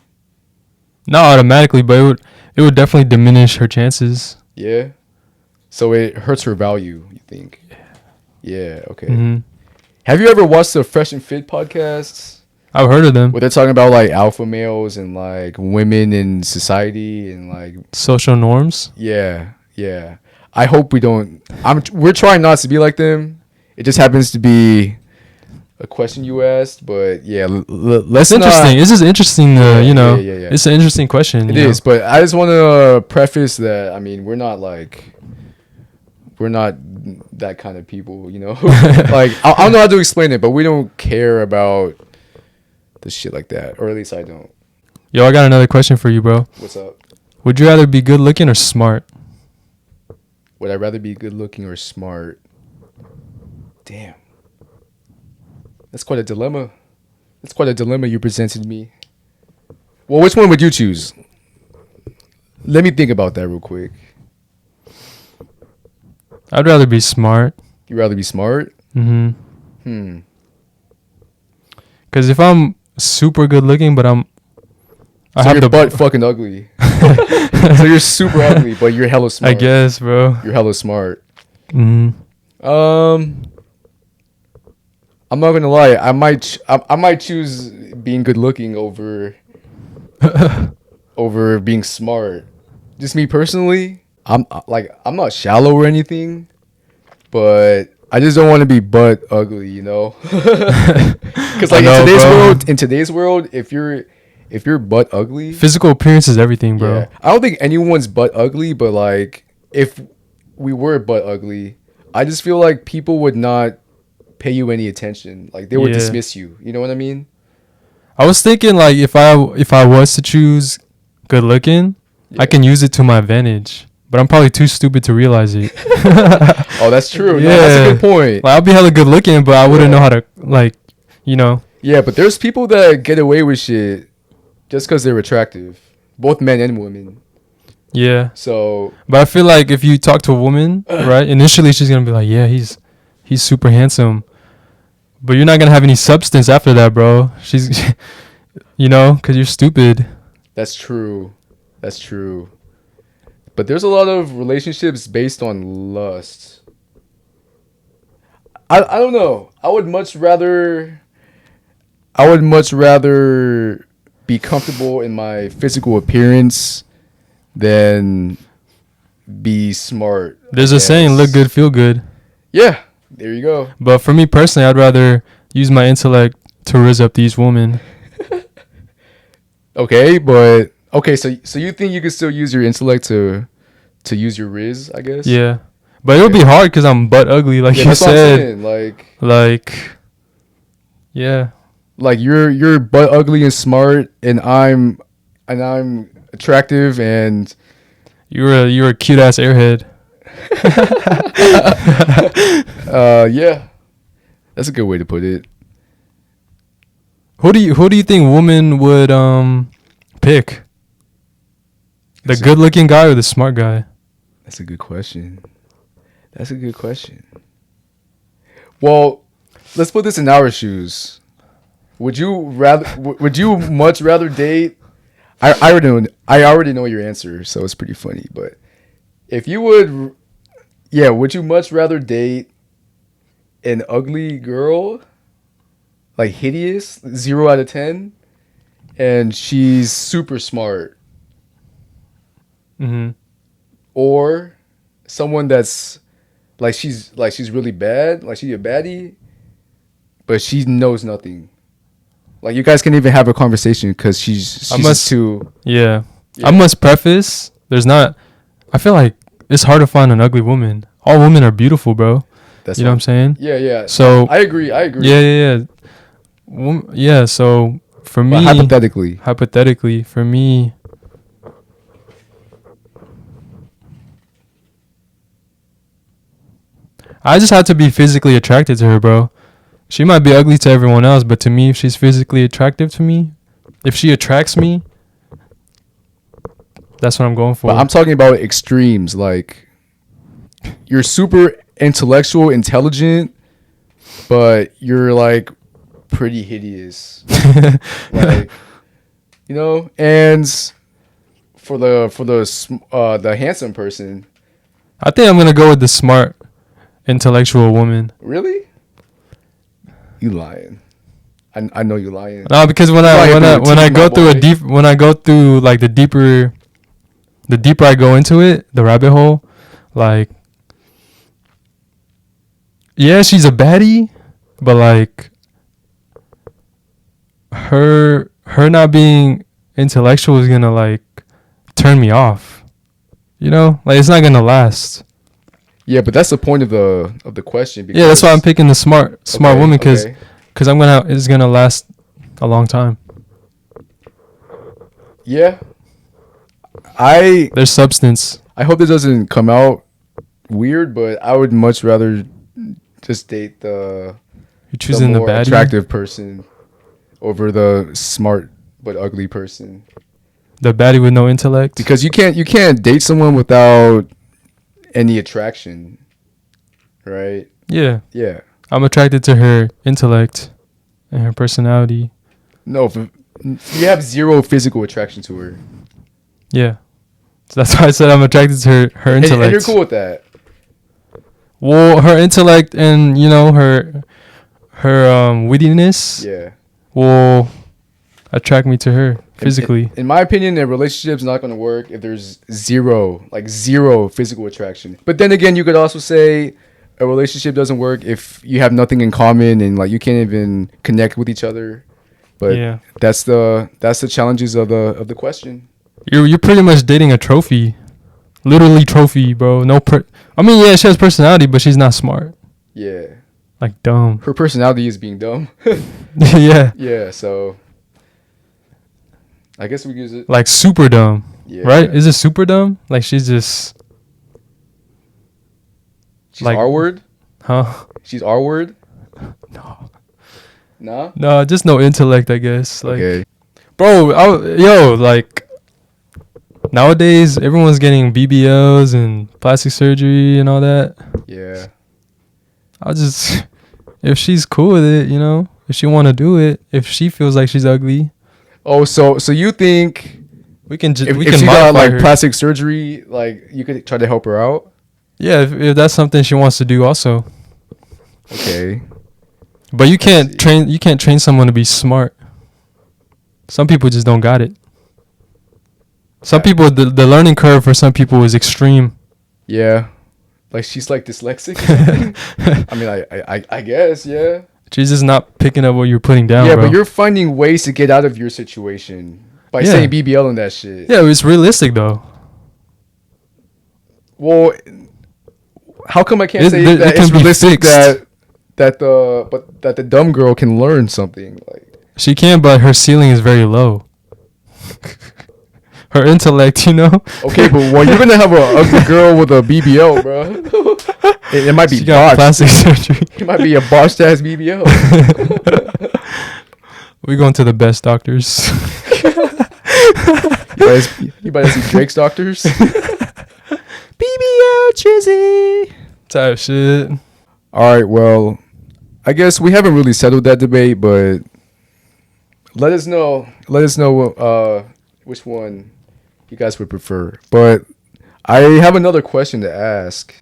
Not automatically, but it would definitely diminish her chances. Yeah. So it hurts her value, you think? Yeah. Okay. Hmm. Have you ever watched the Fresh and Fit podcasts? I've heard of them. Where they're talking about like alpha males and like women in society and like Social norms. yeah. I hope we don't. We're trying not to be like them. It just happens to be a question you asked, but yeah, let's It's interesting. This is interesting. Yeah. It's an interesting question. It is, but I just want to preface that. I mean, we're not that kind of people, you know. Like I don't know how to explain it, but we don't care about the shit like that, or at least I don't. Yo, I got another question for you, bro. What's up? Would you rather be good looking or smart? Would I rather be good looking or smart? Damn. That's quite a dilemma. You presented me. Well, which one would you choose? Let me think about that real quick. I'd rather be smart. You'd rather be smart? Mm-hmm. Because if I'm super good looking, but I have your the butt fucking ugly. So you're super ugly, but you're hella smart. I guess, bro. You're hella smart. Mm-hmm. I'm not gonna lie. I might choose being good looking over being smart. Just me personally. I'm not shallow or anything, but I just don't want to be butt ugly, you know. Because like in today's world, if you're butt ugly, physical appearance is everything, bro. Yeah, I don't think anyone's butt ugly, but like if we were butt ugly, I just feel like people would not pay you any attention. Like they would dismiss you. You know what I mean? I was thinking like if I was to choose good looking, I can use it to my advantage. But I'm probably too stupid to realize it. Oh, that's true. Yeah, no, that's a good point. Like, I'll be hella good looking, but I wouldn't know how to like, you know. Yeah, but there's people that get away with shit just because they're attractive, both men and women. Yeah. So, but I feel like if you talk to a woman, right, initially she's gonna be like, yeah, he's super handsome, but you're not gonna have any substance after that, bro. She's, you know, because you're stupid. That's true. But there's a lot of relationships based on lust. I don't know. I would much rather be comfortable in my physical appearance than be smart. There's a saying, look good, feel good. Yeah, there you go. But for me personally, I'd rather use my intellect to rizz up these women. Okay, so you think you could still use your intellect to use your riz, I guess? Yeah. But it'll be hard because I'm butt ugly, like you said. Like, yeah. Like you're butt ugly and smart, and I'm attractive, and you're a cute ass airhead. Yeah, that's a good way to put it. Who do you think women would pick? The good looking guy or the smart guy? That's a good question. Well, let's put this in our shoes. Would you much rather date? I already know your answer, so it's pretty funny. But if you would, would you much rather date an ugly girl, like hideous, 0 out of 10, and she's super smart, or someone that's like she's really bad, like she's a baddie, but she knows nothing. Like you guys can't even have a conversation because she's too. Yeah. I must preface. I feel like it's hard to find an ugly woman. All women are beautiful, bro. You know what I'm saying? Yeah. So I agree. Yeah. Yeah. So for me, hypothetically, for me, I just have to be physically attracted to her, bro. She might be ugly to everyone else, but to me, if she's physically attractive to me, if she attracts me, that's what I'm going for. But I'm talking about extremes. Like, you're super intellectual, intelligent, but you're like pretty hideous. Like, you know, and for the handsome person, I think I'm gonna go with the smart, intellectual woman. Really? You lying. I know you lying. No, because when I go through like the deeper I go into it, the rabbit hole, like, yeah, she's a baddie, but like her not being intellectual is gonna like turn me off. You know, like it's not gonna last. Yeah, but that's the point of the question. Yeah, that's why I'm picking the smart woman because okay. it's gonna last a long time. Yeah. There's substance. I hope this doesn't come out weird, but I would much rather just date the You're choosing the the more baddie? attractive person over the smart but ugly person. The baddie with no intellect. Because you can't date someone without any attraction, right? Yeah, Yeah. I'm attracted to her intellect and her personality. No, you have zero physical attraction to her. Yeah, so that's why I said I'm attracted to her intellect. And you're cool with that. Well, her intellect and her wittiness Yeah. will attract me to her physically. In my opinion, a relationship's not going to work if there's zero physical attraction. But then again, you could also say a relationship doesn't work if you have nothing in common and like you can't even connect with each other. But Yeah. that's the challenges of the question. You're pretty much dating a trophy, literally trophy, bro. I mean, yeah, she has personality, but she's not smart. Yeah. Like dumb. Her personality is being dumb. Yeah. Yeah, so I guess we use it. Like super dumb. Yeah. Right? Is it super dumb? Like she's just She's like- R word? huh? She's R word? No. Nah? No, just no intellect, I guess. Like Okay. bro, like nowadays everyone's getting BBLs and plastic surgery and all that. Yeah. I'll just if she's cool with it, if she want to do it, if she feels like she's ugly, Oh, so you think we can if she got like plastic surgery, like you could try to help her out? Yeah, if that's something she wants to do also. Okay. But you can't train someone to be smart. Some people just don't got it. Some people the learning curve for some people is extreme. Yeah. Like she's like dyslexic. I mean, I guess, yeah. She's just not picking up what you're putting down, Yeah, bro. but you're finding ways to get out of your situation by saying BBL and that shit. Yeah, it's realistic though. Well, how come I can't say it that can it's be realistic fixed. that the dumb girl can learn something? Like She can, but her ceiling is very low. Her intellect, okay, but well, you're gonna have an ugly girl with a BBL, bro. It might be She got botched. plastic surgery. It might be a botched ass BBL. We going to the best doctors. You better see Drake's doctors. BBL Chizzy type shit. All right, well, I guess we haven't really settled that debate, but let us know which one you guys would prefer. But I have another question to ask.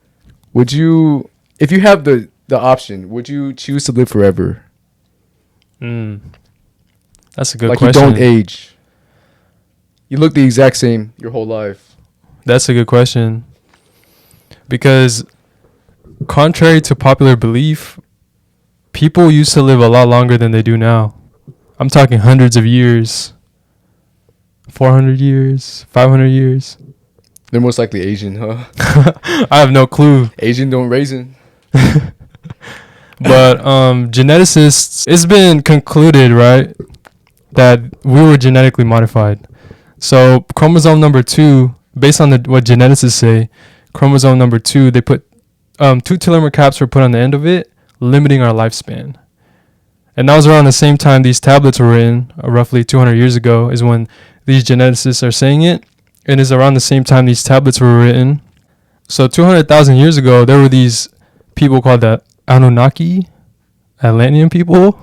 Would you, if you have the option, would you choose to live forever? That's a good like question. you don't age. You look the exact same your whole life. That's a good question. Because contrary to popular belief, people used to live a lot longer than they do now. I'm talking hundreds of years. 400 years, 500 years. They're most likely Asian, huh? I have no clue. Asian don't raisin. But geneticists, it's been concluded, right, that we were genetically modified. So chromosome number 2, based on what geneticists say, chromosome number 2, they put 2 telomere caps were put on the end of it, limiting our lifespan. And that was around the same time these tablets were written, roughly 200 years ago, is when these geneticists are saying it. And it's around the same time these tablets were written. So 200,000 years ago, there were these people called the Annunaki, Atlantean people.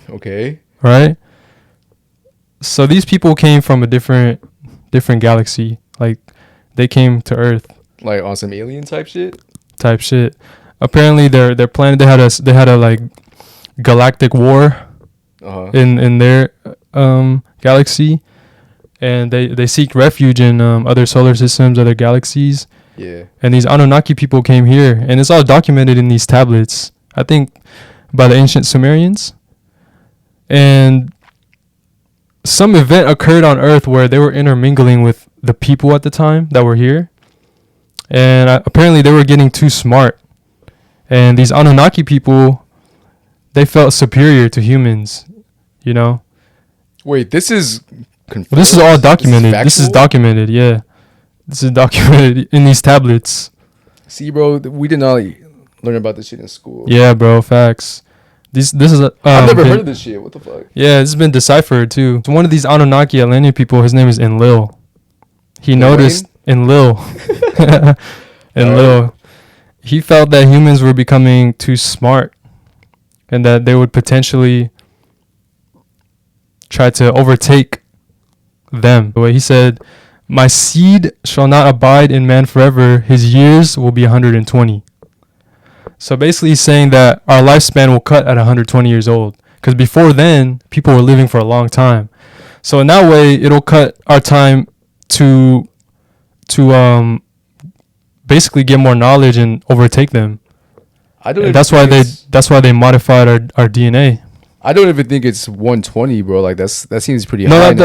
Okay. Right? So these people came from a different galaxy. Like, they came to Earth. Like on some alien type shit? Apparently, their planet, they had a like galactic war in their galaxy, and they seek refuge in other solar systems, other galaxies. Yeah. And these Anunnaki people came here, and it's all documented in these tablets, I think, by the ancient Sumerians. And some event occurred on Earth where they were intermingling with the people at the time that were here. And apparently they were getting too smart. And these Anunnaki people, they felt superior to humans, you know? Wait, this is confirmed? This is all documented. This is factual? documented, yeah. This is documented in these tablets. See, bro, we did not learn about this shit in school. Yeah, bro, facts. This is I've never heard of this shit. What the fuck? Yeah, this has been deciphered too. So one of these Anunnaki Atlantean people, his name is Enlil. He noticed Enlil. Enlil. He felt that humans were becoming too smart, and that they would potentially try to overtake them. The way he said, "My seed shall not abide in man forever. His years will be 120." So basically he's saying that our lifespan will cut at 120 years old. Because before then, people were living for a long time. So in that way, it'll cut our time to basically get more knowledge and overtake them. That's why they modified our DNA. I don't even think it's 120, bro. Like that seems pretty high. No,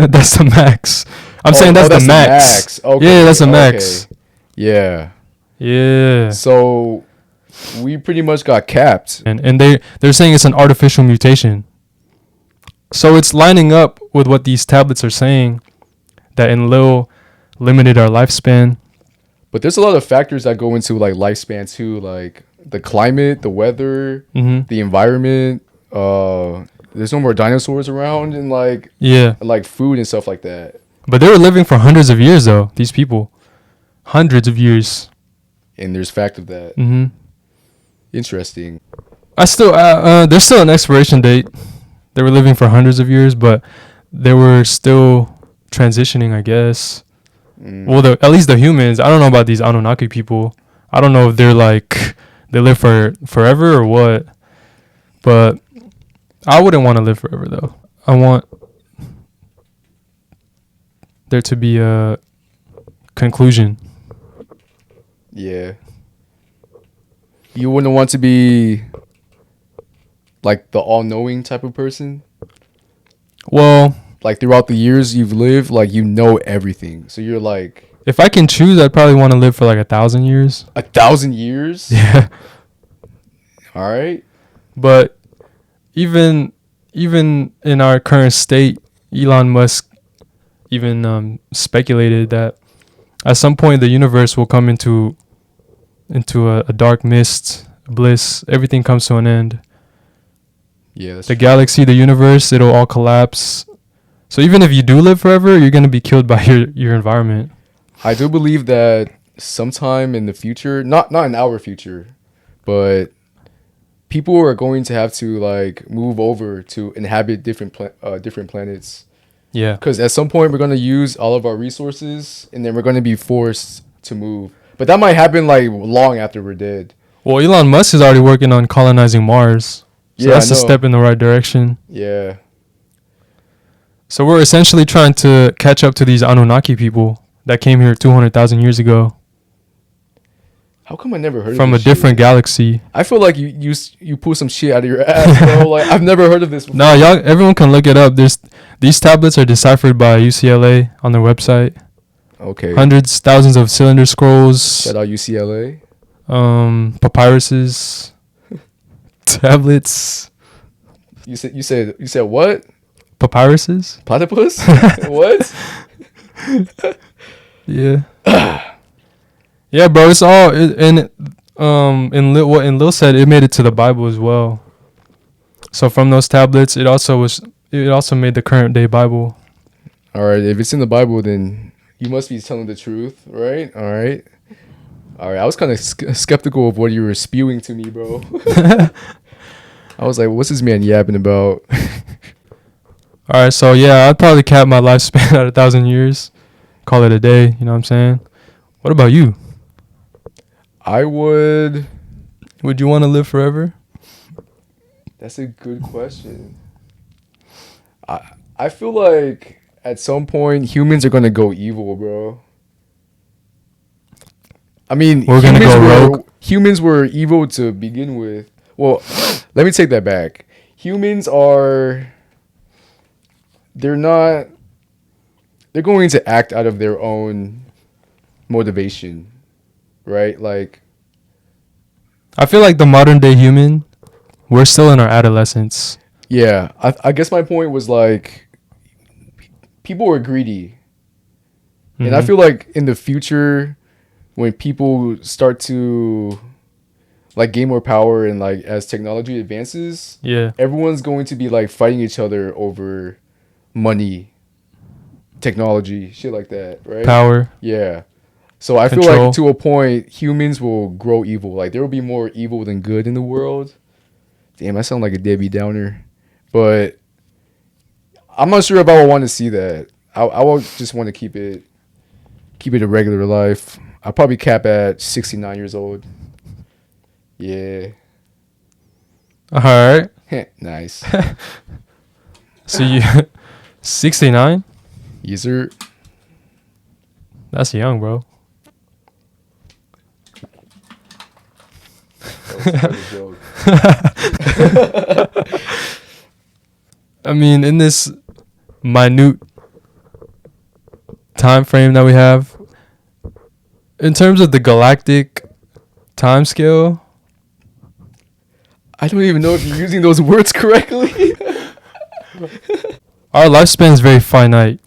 that's the max. I'm saying that's the max. Okay. Yeah, that's the max. Yeah. Yeah. So we pretty much got capped. And they're saying it's an artificial mutation. So it's lining up with what these tablets are saying, that Enlil limited our lifespan. But there's a lot of factors that go into like lifespan too, like the climate, the weather, the environment. There's no more dinosaurs around, and like food and stuff like that. But they were living for hundreds of years though, these people. Hundreds of years. And there's fact of that. Interesting. There's still an expiration date. They were living for hundreds of years, but they were still transitioning, I guess. Well, at least the humans. I don't know about these Anunnaki people. I don't know if they're like they live for forever or what. But I wouldn't want to live forever though. I want there to be a conclusion. Yeah. You wouldn't want to be like the all-knowing type of person? Well, like throughout the years you've lived, like you know everything. So you're like, if I can choose, I'd probably want to live for like 1,000 years. 1,000 years? Yeah. All right. But even in our current state, Elon Musk even speculated that at some point the universe will come into a dark mist, bliss. Everything comes to an end. Yeah, that's the galaxy, the universe, it'll all collapse. So even if you do live forever, you're going to be killed by your environment. I do believe that sometime in the future, not in our future, but people are going to have to like move over to inhabit different planets. Yeah. Because at some point we're going to use all of our resources, and then we're going to be forced to move. But that might happen like long after we're dead. Well, Elon Musk is already working on colonizing Mars. So that's a step in the right direction. Yeah. So we're essentially trying to catch up to these Anunnaki people that came here 200,000 years ago. How come I never heard from of this a different galaxy? I feel like you pull some shit out of your ass, bro. Like I've never heard of this before. No, everyone can look it up. These tablets are deciphered by UCLA on their website. Okay. Hundreds, thousands of cylinder scrolls. Shout out UCLA. Papyruses. Tablets. You said what? Papyruses. Platypus? What? Yeah. Yeah, bro. It's all what Lil said. It made it to the Bible as well. So from those tablets, it also made the current day Bible. All right. If it's in the Bible, then you must be telling the truth, right? All right. I was kind of skeptical of what you were spewing to me, bro. I was like, what's this man yapping about? All right, so yeah, I'd probably cap my lifespan at 1,000 years. Call it a day, you know what I'm saying? What about you? I would. Would you want to live forever? That's a good question. I feel like at some point humans are gonna go evil, bro. I mean, We're gonna go rogue. humans were evil to begin with. Well, let me take that back. Humans are they're not they're going to act out of their own motivation, right? Like, I feel like the modern day human, we're still in our adolescence. yeah, I guess my point was like people were greedy. And I Mhm. feel like in the future when people start to like gain more power and like as technology advances, Yeah. everyone's going to be like fighting each other over money, technology, shit like that, right? Power, Yeah. So I feel control. like to a point humans will grow evil. Like there will be more evil than good in the world. Damn, I sound like a Debbie Downer. But I'm not sure if I would want to see that. I would just want to keep it a regular life. I'll probably cap at 69 years old. Yeah. All right. Nice. So you 69? Yes, sir. That's young, bro. That was quite a joke. I mean, in this minute time frame that we have, in terms of the galactic time scale, I don't even know if you're using those words correctly. our lifespan is very finite.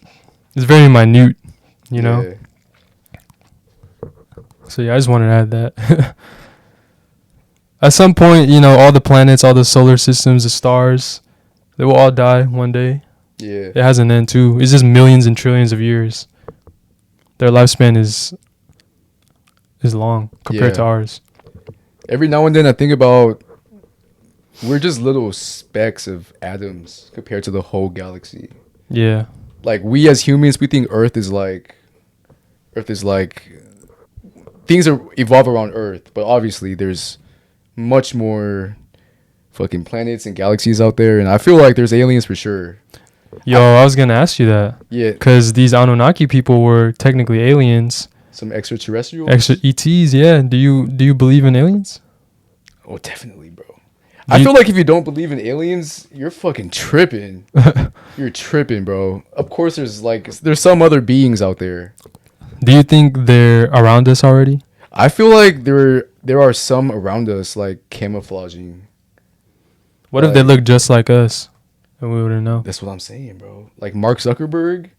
It's very minute, you know? Yeah. So yeah, I just wanted to add that. At some point, you know, all the planets, all the solar systems, the stars, they will all die one day. Yeah. It has an end too. It's just millions and trillions of years. Their lifespan is long compared to Yeah. ours. Every now and then I think about we're just little specks of atoms compared to the whole galaxy. Yeah. Like we as humans, we think Earth is like things are evolve around Earth, but obviously there's much more fucking planets and galaxies out there, and I feel like there's aliens for sure. Yo, I was gonna ask you that Yeah, because these Anunnaki people were technically aliens, some extraterrestrials. extra ETs. Yeah. Do you believe in aliens? Oh, definitely, bro. I feel like if you don't believe in aliens, you're fucking tripping. You're tripping, bro. Of course, there's some other beings out there. Do you think they're around us already? I feel like there are some around us, like camouflaging. What if they look just like us and we wouldn't know? That's what I'm saying, bro. Like Mark Zuckerberg,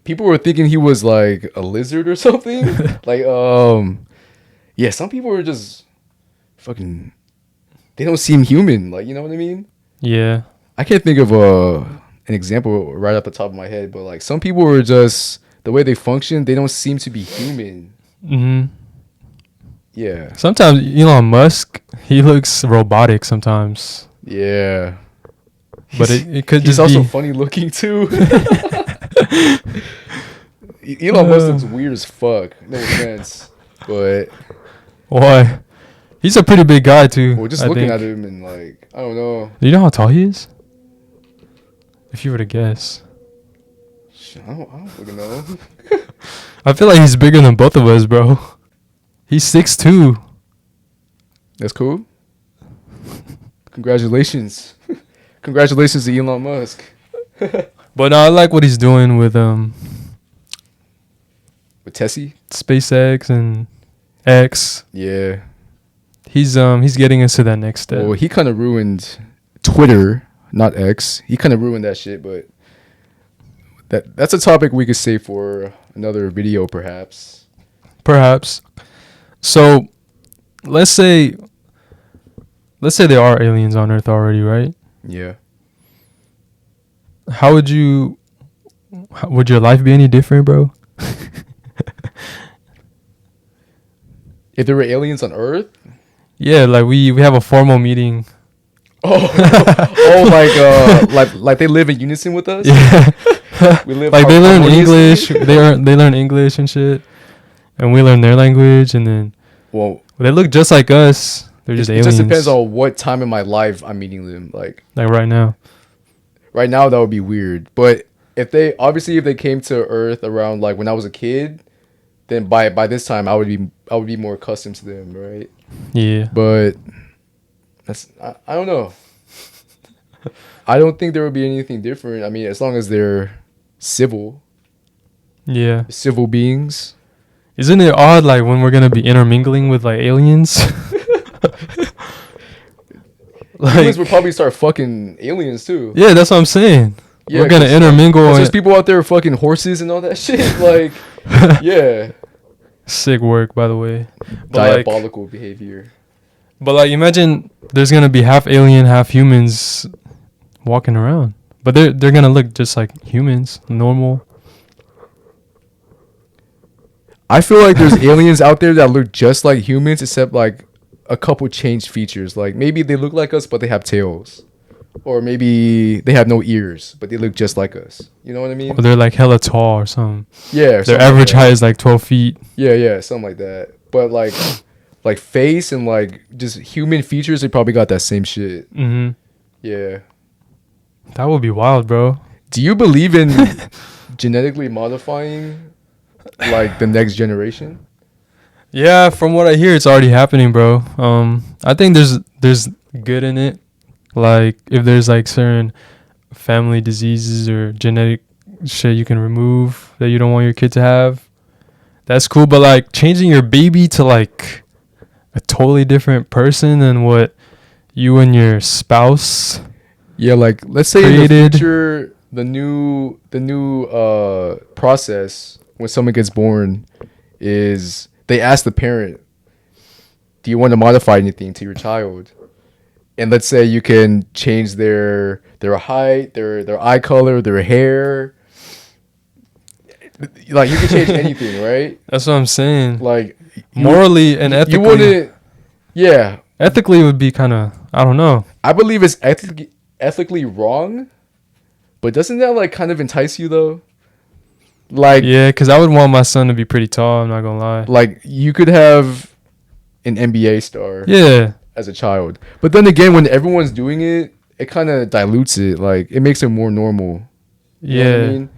people were thinking he was like a lizard or something. Like, yeah, some people are just fucking. They don't seem human. Like, you know what I mean? Yeah. I can't think of an example right off the top of my head, but like some people are just the way they function. They don't seem to be human. Mhm. Yeah. Sometimes Elon Musk, he looks robotic sometimes, Yeah. but it could He's just also be. funny looking too. Elon Musk looks weird as fuck. No offense, but Why? He's a pretty big guy too. well, just I looking think. at him and like I don't know. Do you know how tall he is? If you were to guess, I don't fucking know. I feel like he's bigger than both of us, bro. He's 6'2". That's cool. Congratulations. Congratulations to Elon Musk. But no, I like what he's doing with With Tessie? SpaceX and X. Yeah. He's getting us to that next step. Well, he kind of ruined Twitter, not X. He kind of ruined that shit, but that's a topic we could save for another video, perhaps. Perhaps. So, let's say there are aliens on Earth already, right? Yeah. Would your life be any different, bro? If there were aliens on Earth? Yeah, like we have a formal meeting. Like they live in unison with us? Yeah. We live like they learn English. harmoniously? They learn English and shit, and we learn their language, and then Well, they look just like us. They're just It aliens. just depends on what time in my life I'm meeting them. Like right now. right now, that would be weird. But if they came to Earth around like when I was a kid, then by this time I would be more accustomed to them, right? Yeah. But I don't know. I don't think there would be anything different. I mean, as long as they're civil beings. Isn't it odd, like, when we're gonna be intermingling with like aliens? Humans would probably start fucking aliens too. Yeah, that's what I'm saying. Yeah, we're gonna intermingle. There's people out there fucking horses and all that shit. Like, yeah. Sick work, by the way. Diabolical behavior. But like, imagine there's gonna be half alien, half humans walking around, but they're gonna look just like humans, normal. I feel like there's aliens out there that look just like humans, except like a couple changed features. Like maybe they look like us, but they have tails, or maybe they have no ears, but they look just like us. You know what I mean? Or they're like hella tall or something. Yeah. Their average height is like 12 feet. Yeah, something like that. But like face and like just human features, they probably got that same shit. Mm-hmm. Yeah. That would be wild, bro. Do you believe in genetically modifying like the next generation? Yeah, from what I hear, it's already happening, bro. I think there's good in it. Like if there's like certain family diseases or genetic shit you can remove that you don't want your kid to have, that's cool. But like changing your baby to like a totally different person than what you and your spouse. Yeah, like let's say created. in the future, the new process when someone gets born is they ask the parent, "Do you want to modify anything to your child?" And let's say you can change their height, their eye color, their hair. Like you can change anything, right? That's what I'm saying. Like morally and ethically. You wouldn't. Yeah. Ethically would be kind of, I don't know. I believe it's ethically wrong, but doesn't that like kind of entice you though? Like yeah, because I would want my son to be pretty tall. I'm not gonna lie. Like you could have an NBA star. Yeah. As a child, but then again, when everyone's doing it, it kind of dilutes it. Like it makes it more normal. You know what I mean?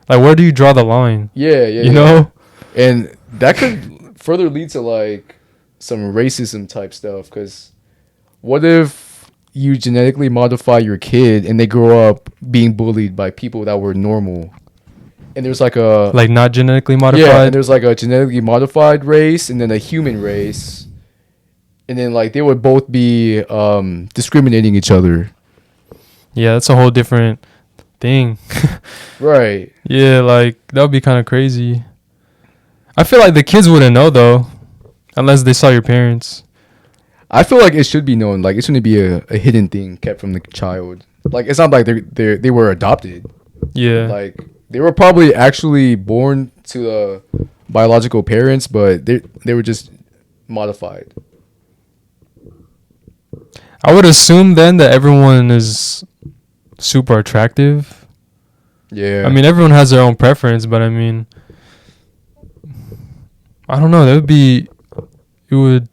Like where do you draw the line? Yeah. You know, and that could further lead to like some racism type stuff. Because what if you genetically modify your kid and they grow up being bullied by people that were normal? And there's like not genetically modified. Yeah, and there's like a genetically modified race and then a human race. And then, like, they would both be discriminating each other. Yeah, that's a whole different thing. Right. Yeah, like, that would be kind of crazy. I feel like the kids wouldn't know, though, unless they saw your parents. I feel like it should be known. Like, it shouldn't be a hidden thing kept from the child. Like, it's not like they were adopted. Yeah. Like, they were probably actually born to the biological parents, but they were just modified. I would assume then that everyone is super attractive. Yeah. I mean, everyone has their own preference, but I mean, I don't know. It would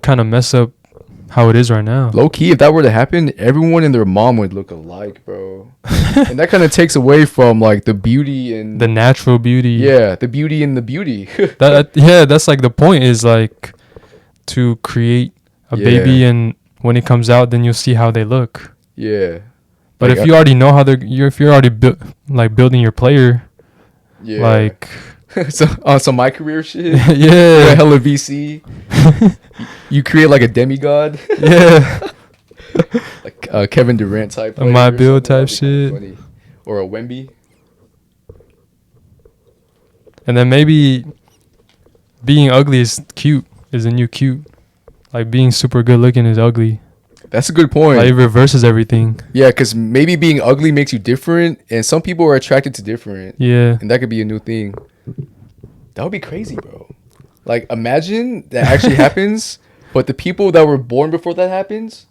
kind of mess up how it is right now. Low key, if that were to happen, everyone and their mom would look alike, bro. And that kind of takes away from like the beauty and the natural beauty. Yeah, the beauty in the beauty. That's like the point is like to create a baby, and when it comes out, then you'll see how they look. Yeah. But like if you already know how if you're already building your player, like so on some my career shit, yeah, hella VC, you create like a demigod, yeah, like Kevin Durant type, a my build type shit, or a Wemby, and then maybe being ugly is cute is a new cute, like being super good looking is ugly. That's a good point. Like it reverses everything. Yeah, because maybe being ugly makes you different, and some people are attracted to different. Yeah. And that could be a new thing. That would be crazy, bro. Like, imagine that actually happens, but the people that were born before that happens,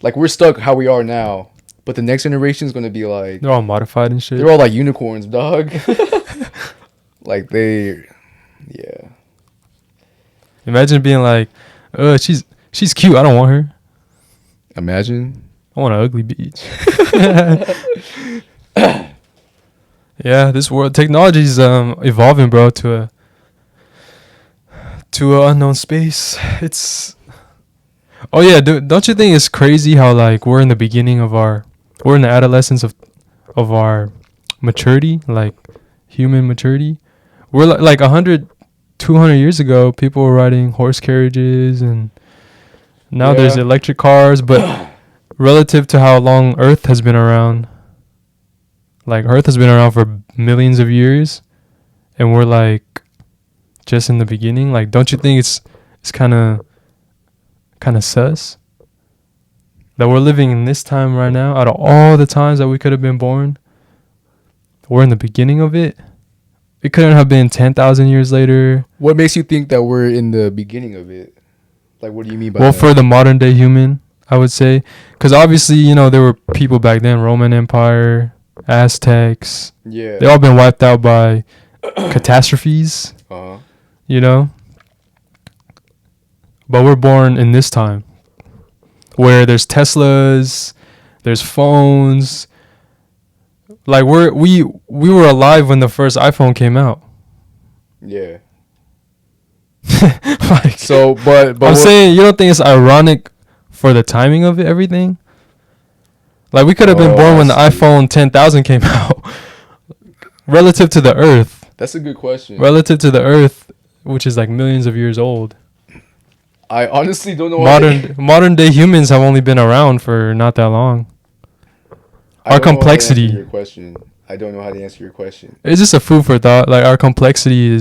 like, we're stuck how we are now, but the next generation is going to be like... They're all modified and shit. They're all like unicorns, dog. Yeah. Imagine being like, she's She's cute. I don't want her. Imagine. I want an ugly bitch. Yeah, this world technology is evolving, bro, to an unknown space. It's oh yeah, don't you think it's crazy how like we're in the adolescence of our maturity, like human maturity. We're like 100, 200 years ago, people were riding horse carriages, and now there's electric cars, but relative to how long Earth has been around, like Earth has been around for millions of years, and we're like just in the beginning. Like, don't you think it's kind of sus that we're living in this time right now? Out of all the times that we could have been born, we're in the beginning of it. It couldn't have been 10,000 years later. What makes you think that we're in the beginning of it? Like, what do you mean by that? Well, that? for the modern day human, I would say, because obviously, you know, there were people back then, Roman Empire, Aztecs. Yeah. They all been wiped out by catastrophes. Uh-huh. You know? But we're born in this time where there's Teslas, there's phones. Like we were alive when the first iPhone came out. Yeah. Like, so, but I'm saying, you don't think it's ironic for the timing of everything? Like, we could have been born when the iPhone 10,000 came out. Relative to the Earth. That's a good question. Relative to the Earth, which is like millions of years old. I honestly don't know. Modern day humans have only been around for not that long. Our complexity. I don't know how to answer your question. It's just a food for thought. Like, our complexity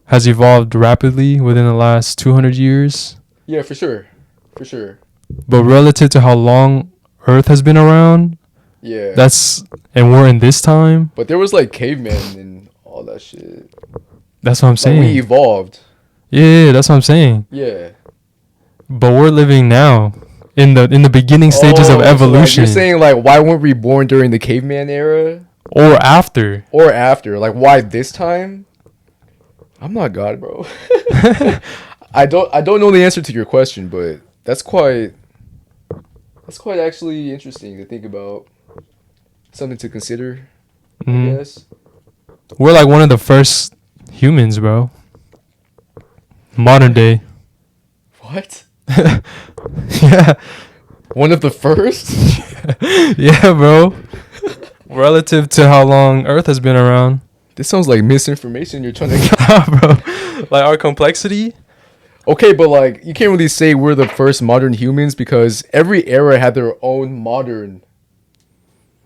has evolved rapidly within the last 200 years. Yeah, for sure. For sure. But relative to how long Earth has been around, yeah, and we're in this time. But there was like cavemen and all that shit. That's what I'm saying. We evolved. Yeah, that's what I'm saying. Yeah. But we're living now in the beginning stages of evolution. So like you're saying, like, why weren't we born during the caveman era? Or after. Like, why this time? I'm not God, bro. I don't know the answer to your question, but that's quite actually interesting to think about. Something to consider, I guess. We're like one of the first humans, bro. Modern day. What? Yeah. One of the first? Yeah, bro. Relative to how long Earth has been around. This sounds like misinformation you're trying to get. Bro. Like, our complexity. Okay, but like, you can't really say we're the first modern humans because every era had their own modern.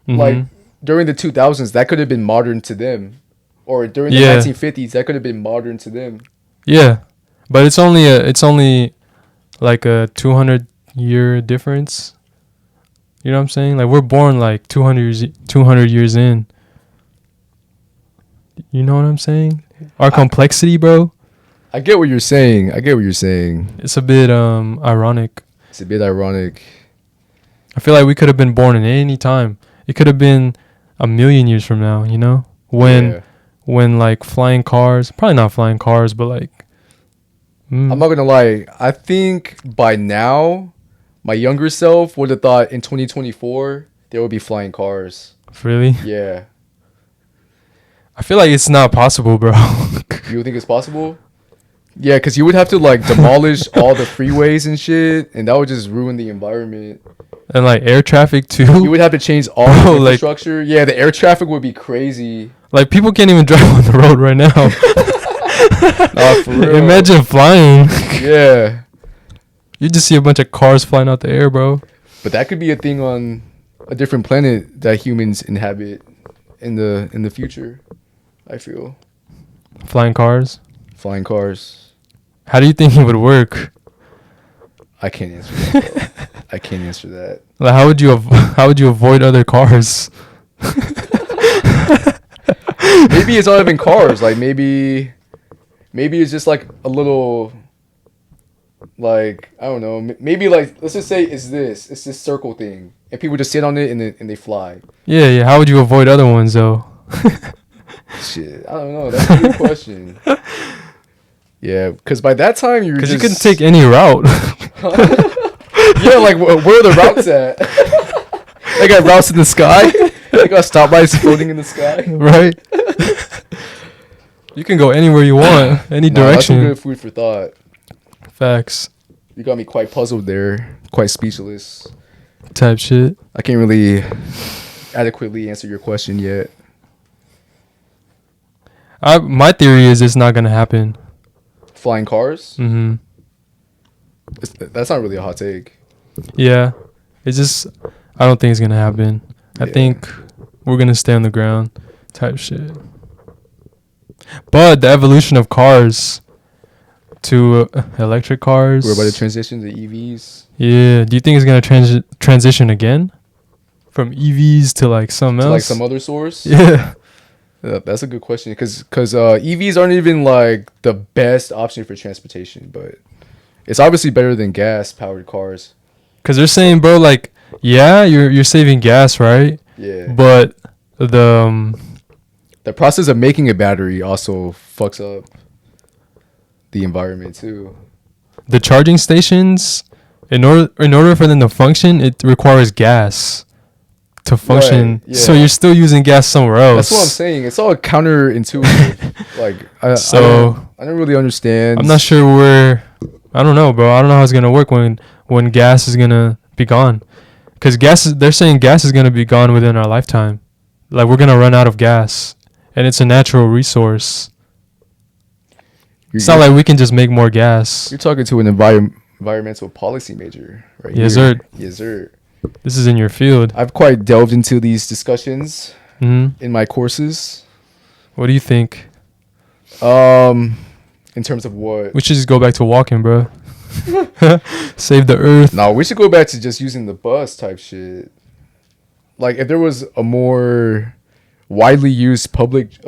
Like, during the 2000s, that could have been modern to them. Or during the 1950s, that could have been modern to them. Yeah. But it's only like a 200-year difference. You know what I'm saying? Like, we're born like 200 years in. You know what I'm saying? Our complexity, bro. I get what you're saying. It's a bit ironic. I feel like we could have been born in any time. It could have been a million years from now, you know? When like flying cars, probably not flying cars, but like I'm not gonna lie. I think by now, my younger self would have thought in 2024 there would be flying cars. Really? Yeah. I feel like it's not possible, bro. You think it's possible? Yeah, because you would have to like demolish all the freeways and shit, and that would just ruin the environment. And like air traffic too. You would have to change all the infrastructure. Yeah, the air traffic would be crazy. Like, people can't even drive on the road right now. Nah, for real. Imagine flying. Yeah. You just see a bunch of cars flying out the air, bro. But that could be a thing on a different planet that humans inhabit in the future, I feel. Flying cars? How do you think it would work? I can't answer that. Like, how would you avoid other cars? Maybe it's not even cars. Like, maybe it's just like a little, like, I don't know. Maybe like, let's just say it's this circle thing, and people just sit on it and they fly. Yeah. How would you avoid other ones though? Shit, I don't know. That's a good question. Yeah, because by that time you can take any route. Yeah, like where are the routes at? They got routes in the sky. They got stoplights floating in the sky. Right. You can go anywhere you want, any Nah, that's some direction. good food for thought. Facts. You got me quite puzzled there, quite speechless. Type shit. I can't really adequately answer your question yet. My theory is it's not gonna happen. Flying cars? Mm-hmm. That's not really a hot take. Yeah. It's just I don't think it's gonna happen. I Yeah. think we're gonna stay on the ground. Type shit. But the evolution of cars to electric cars. We're about to transition to EVs. Yeah. Do you think it's gonna transition again from EVs to like something To else? like some other source? Yeah. That's a good question because EVs aren't even like the best option for transportation, but it's obviously better than gas powered cars. Cause they're saying, bro, like, yeah, you're saving gas, right? Yeah. But the The process of making a battery also fucks up the environment too. the charging stations, in order for them to function, it requires gas to function. Right, So yeah. you're still using gas somewhere else. That's what I'm saying. It's all counterintuitive. Like I don't really understand. I'm not sure I don't know, bro. I don't know how it's gonna work when gas is gonna be gone. Cause they're saying gas is gonna be gone within our lifetime. Like we're gonna run out of gas, and it's a natural resource. It's not like we can just make more gas. You're talking to an environmental policy major, right? Yes, here. sir. Yes, sir. This is in your field. I've quite delved into these discussions Hmm. in my courses. What do you think? In terms of what? We should just go back to walking, bro. Save the earth. No, we should go back to just using the bus type shit. Like if there was a more widely used public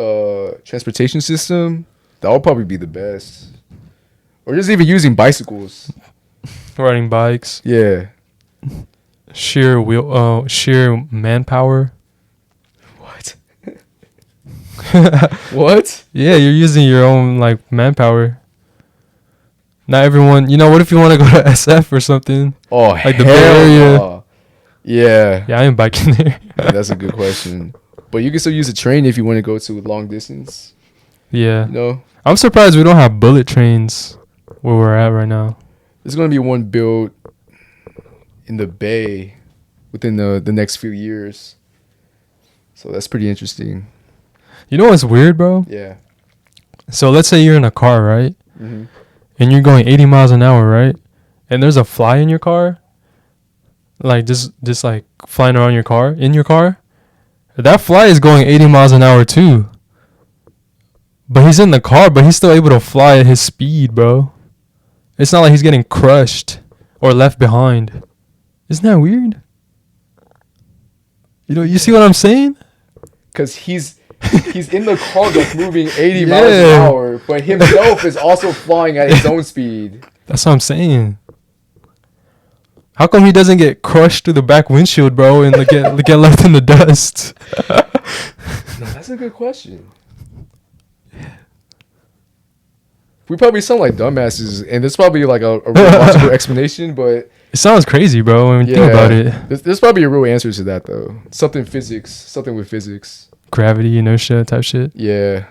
transportation system, that would probably be the best. Or just even using bicycles. Riding bikes. Yeah. Sheer manpower. What? What? Yeah, you're using your own like manpower. Not everyone. What if you want to go to SF or something? Oh, Like the Bay Area. no. Yeah. Yeah, I am biking there. Yeah, that's a good question. But you can still use a train if you want to go to long distance. Yeah. You know? I'm surprised we don't have bullet trains where we're at right now. There's going to be one built in the Bay within the next few years. So that's pretty interesting. You know what's weird, bro? Yeah. So let's say you're in a car, right? Mm-hmm. And you're going 80 miles an hour, right? And there's a fly in your car. Like just like flying around in your car. That fly is going 80 miles an hour too. But he's in the car, but he's still able to fly at his speed, bro. It's not like he's getting crushed or left behind. Isn't that weird? You see what I'm saying? Because he's in the car that's moving 80 miles an hour, but himself is also flying at his own speed. That's what I'm saying. How come he doesn't get crushed through the back windshield, bro, and get left in the dust? No, that's a good question. We probably sound like dumbasses, and there's probably like a real logical explanation, but It sounds crazy, bro, when you think about it. There's probably a real answer to that, though. Something with physics. Gravity, inertia type shit. Yeah.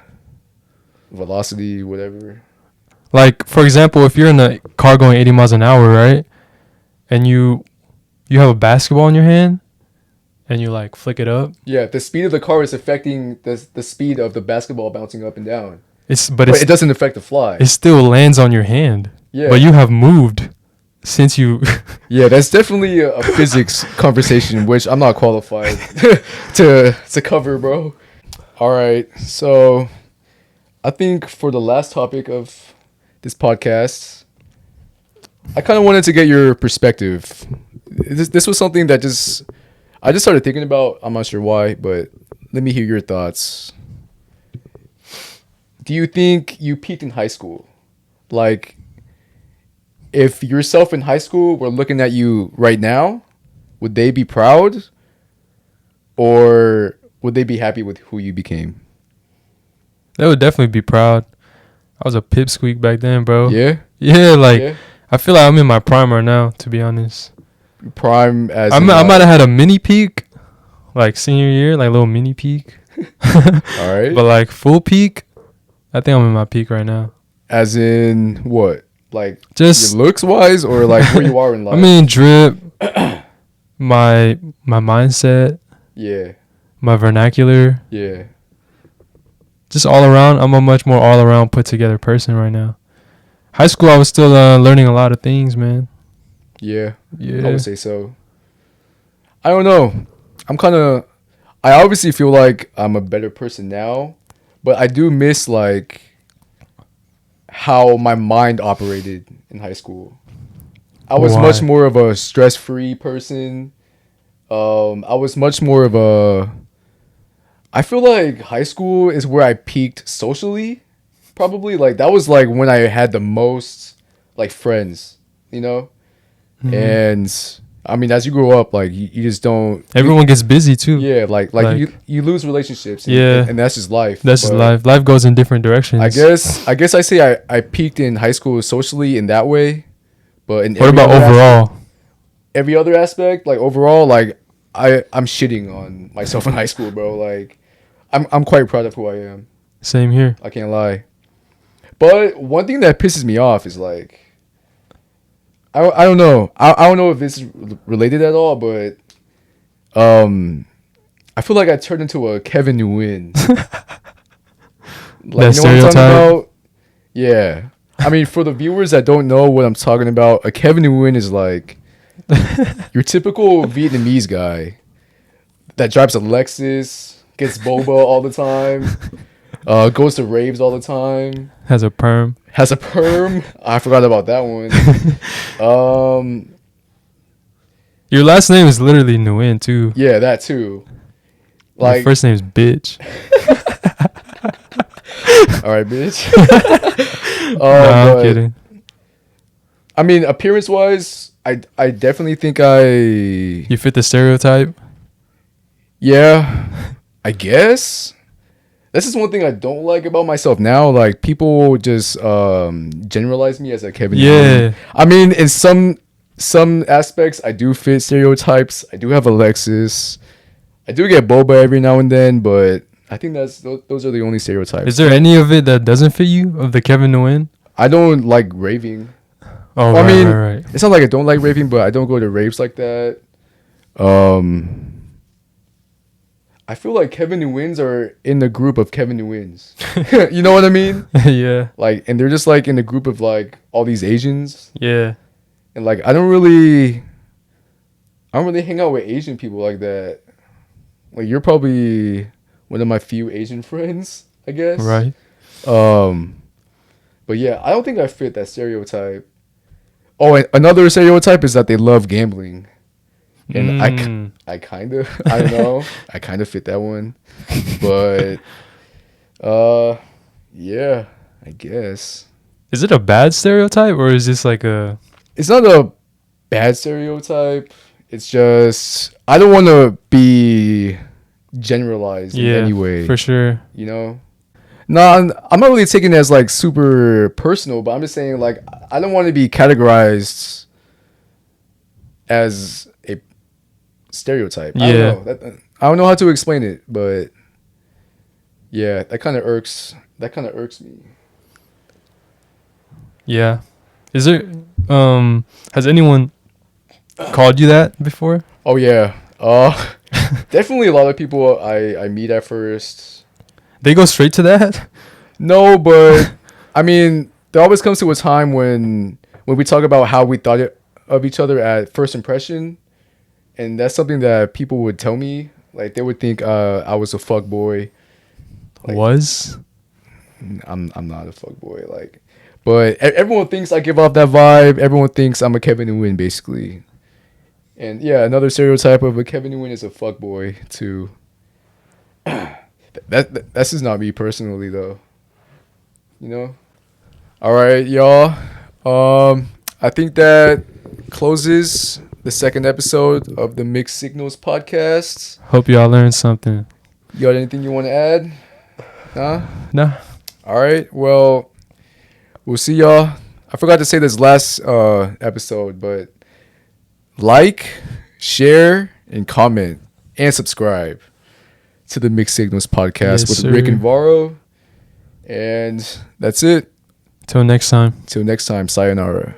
Velocity, whatever. Like, for example, if you're in a car going 80 miles an hour, right? And you have a basketball in your hand, and you, like, flick it up. Yeah, the speed of the car is affecting the speed of the basketball bouncing up and down. But it doesn't affect the fly. It still lands on your hand. Yeah. But you have moved since you... Yeah, that's definitely a physics conversation, which I'm not qualified to cover, bro. All right, so I think for the last topic of this podcast, I kind of wanted to get your perspective. This was something that I just started thinking about. I'm not sure why, but let me hear your thoughts. Do you think you peaked in high school? Like, if yourself in high school were looking at you right now, would they be proud? Or would they be happy with who you became? They would definitely be proud. I was a pipsqueak back then, bro. Yeah? Yeah, like... Yeah? I feel like I'm in my prime right now, to be honest. Prime as I might have had a mini peak, like senior year, like a little mini peak. all right. But like full peak, I think I'm in my peak right now. As in what? Like Just your looks wise, or like where you are in life? I mean, drip, my mindset, yeah, my vernacular, yeah. just all around. I'm a much more all around put together person right now. High school, I was still learning a lot of things, man. Yeah, Yeah. I would say so. I don't know. I obviously feel like I'm a better person now, but I do miss like how my mind operated in high school. I was Why? much more of a stress-free person. I was much more of a. I feel like high school is where I peaked socially. Probably like that was like when I had the most like friends, you know. Mhm. And I mean, as you grow up, like you just don't. Everyone gets busy too. Yeah, like Like- you lose relationships. And, Yeah. and that's just life. That's just But life. Life goes in different directions. I guess I say I peaked in high school socially in that way, but in What about overall? every other aspect, like overall, like I'm shitting on myself in high school, bro. Like I'm quite proud of who I am. Same here. I can't lie. But one thing that pisses me off is like I don't know. I don't know if it's related at all, but I feel like I turned into a Kevin Nguyen. Like, That you know what I'm talking stereotype? about? Yeah. I mean, for the viewers that don't know what I'm talking about, a Kevin Nguyen is like your typical Vietnamese guy that drives a Lexus, gets boba all the time, goes to raves all the time, Has a perm. has a perm. I forgot about that one. Your last name is literally Nguyen too. Yeah, that too. Your Like, first name's bitch. all right, bitch. Nah, I'm but, kidding. I mean, appearance wise, I definitely think You fit the stereotype. yeah, I guess. This is one thing I don't like about myself now. Like, people just generalize me as a Kevin Nguyen. Yeah. I mean, in some aspects, I do fit stereotypes. I do have a Lexus. I do get boba every now and then, but I think those are the only stereotypes. Is there any of it that doesn't fit you of the Kevin Nguyen? I don't like raving. Oh, I right, mean, right. it's not like I don't like raving, but I don't go to raves like that. I feel like Kevin Nguyen's are in the group of Kevin Nguyen's. You know what I mean? Yeah. Like, and they're just like in the group of like all these Asians, Yeah. and like I don't really hang out with Asian people like that. Like, you're probably one of my few Asian friends, I guess. Right. But yeah, I don't think I fit that stereotype. Oh, and another stereotype is that they love gambling. And I kind of, I don't know, I kind of fit that one. But, yeah, I guess. Is it a bad stereotype or is this like a... It's not a bad stereotype. It's just, I don't want to be generalized in any way. for sure. You know? No, I'm not really taking it as like super personal, but I'm just saying like I don't want to be categorized as a stereotype. Yeah. I don't know how to explain it, but yeah, that kind of irks me. Yeah. Is there... Has anyone called you that before? Oh yeah. Definitely a lot of people I meet at first. They go straight to that? No, but I mean, there always comes to a time when we talk about how we thought of each other at first impression, and that's something that people would tell me. Like, they would think I was a fuck boy. Like, Was? I'm not a fuck boy. Like, but everyone thinks I give off that vibe. Everyone thinks I'm a Kevin Nguyen, basically. And yeah, another stereotype of a Kevin Nguyen is a fuck boy too. That's just not me personally, though. You know? All right, y'all. I think that closes the second episode of the Mixed Signals podcast. Hope y'all learned something. You got anything you want to add? Huh? Nah. All right. Well, we'll see y'all I forgot to say this last episode, but like, share, and comment, and subscribe to the Mixed Signals podcast with Rick and VARO. And that's it. Till next time. Sayonara.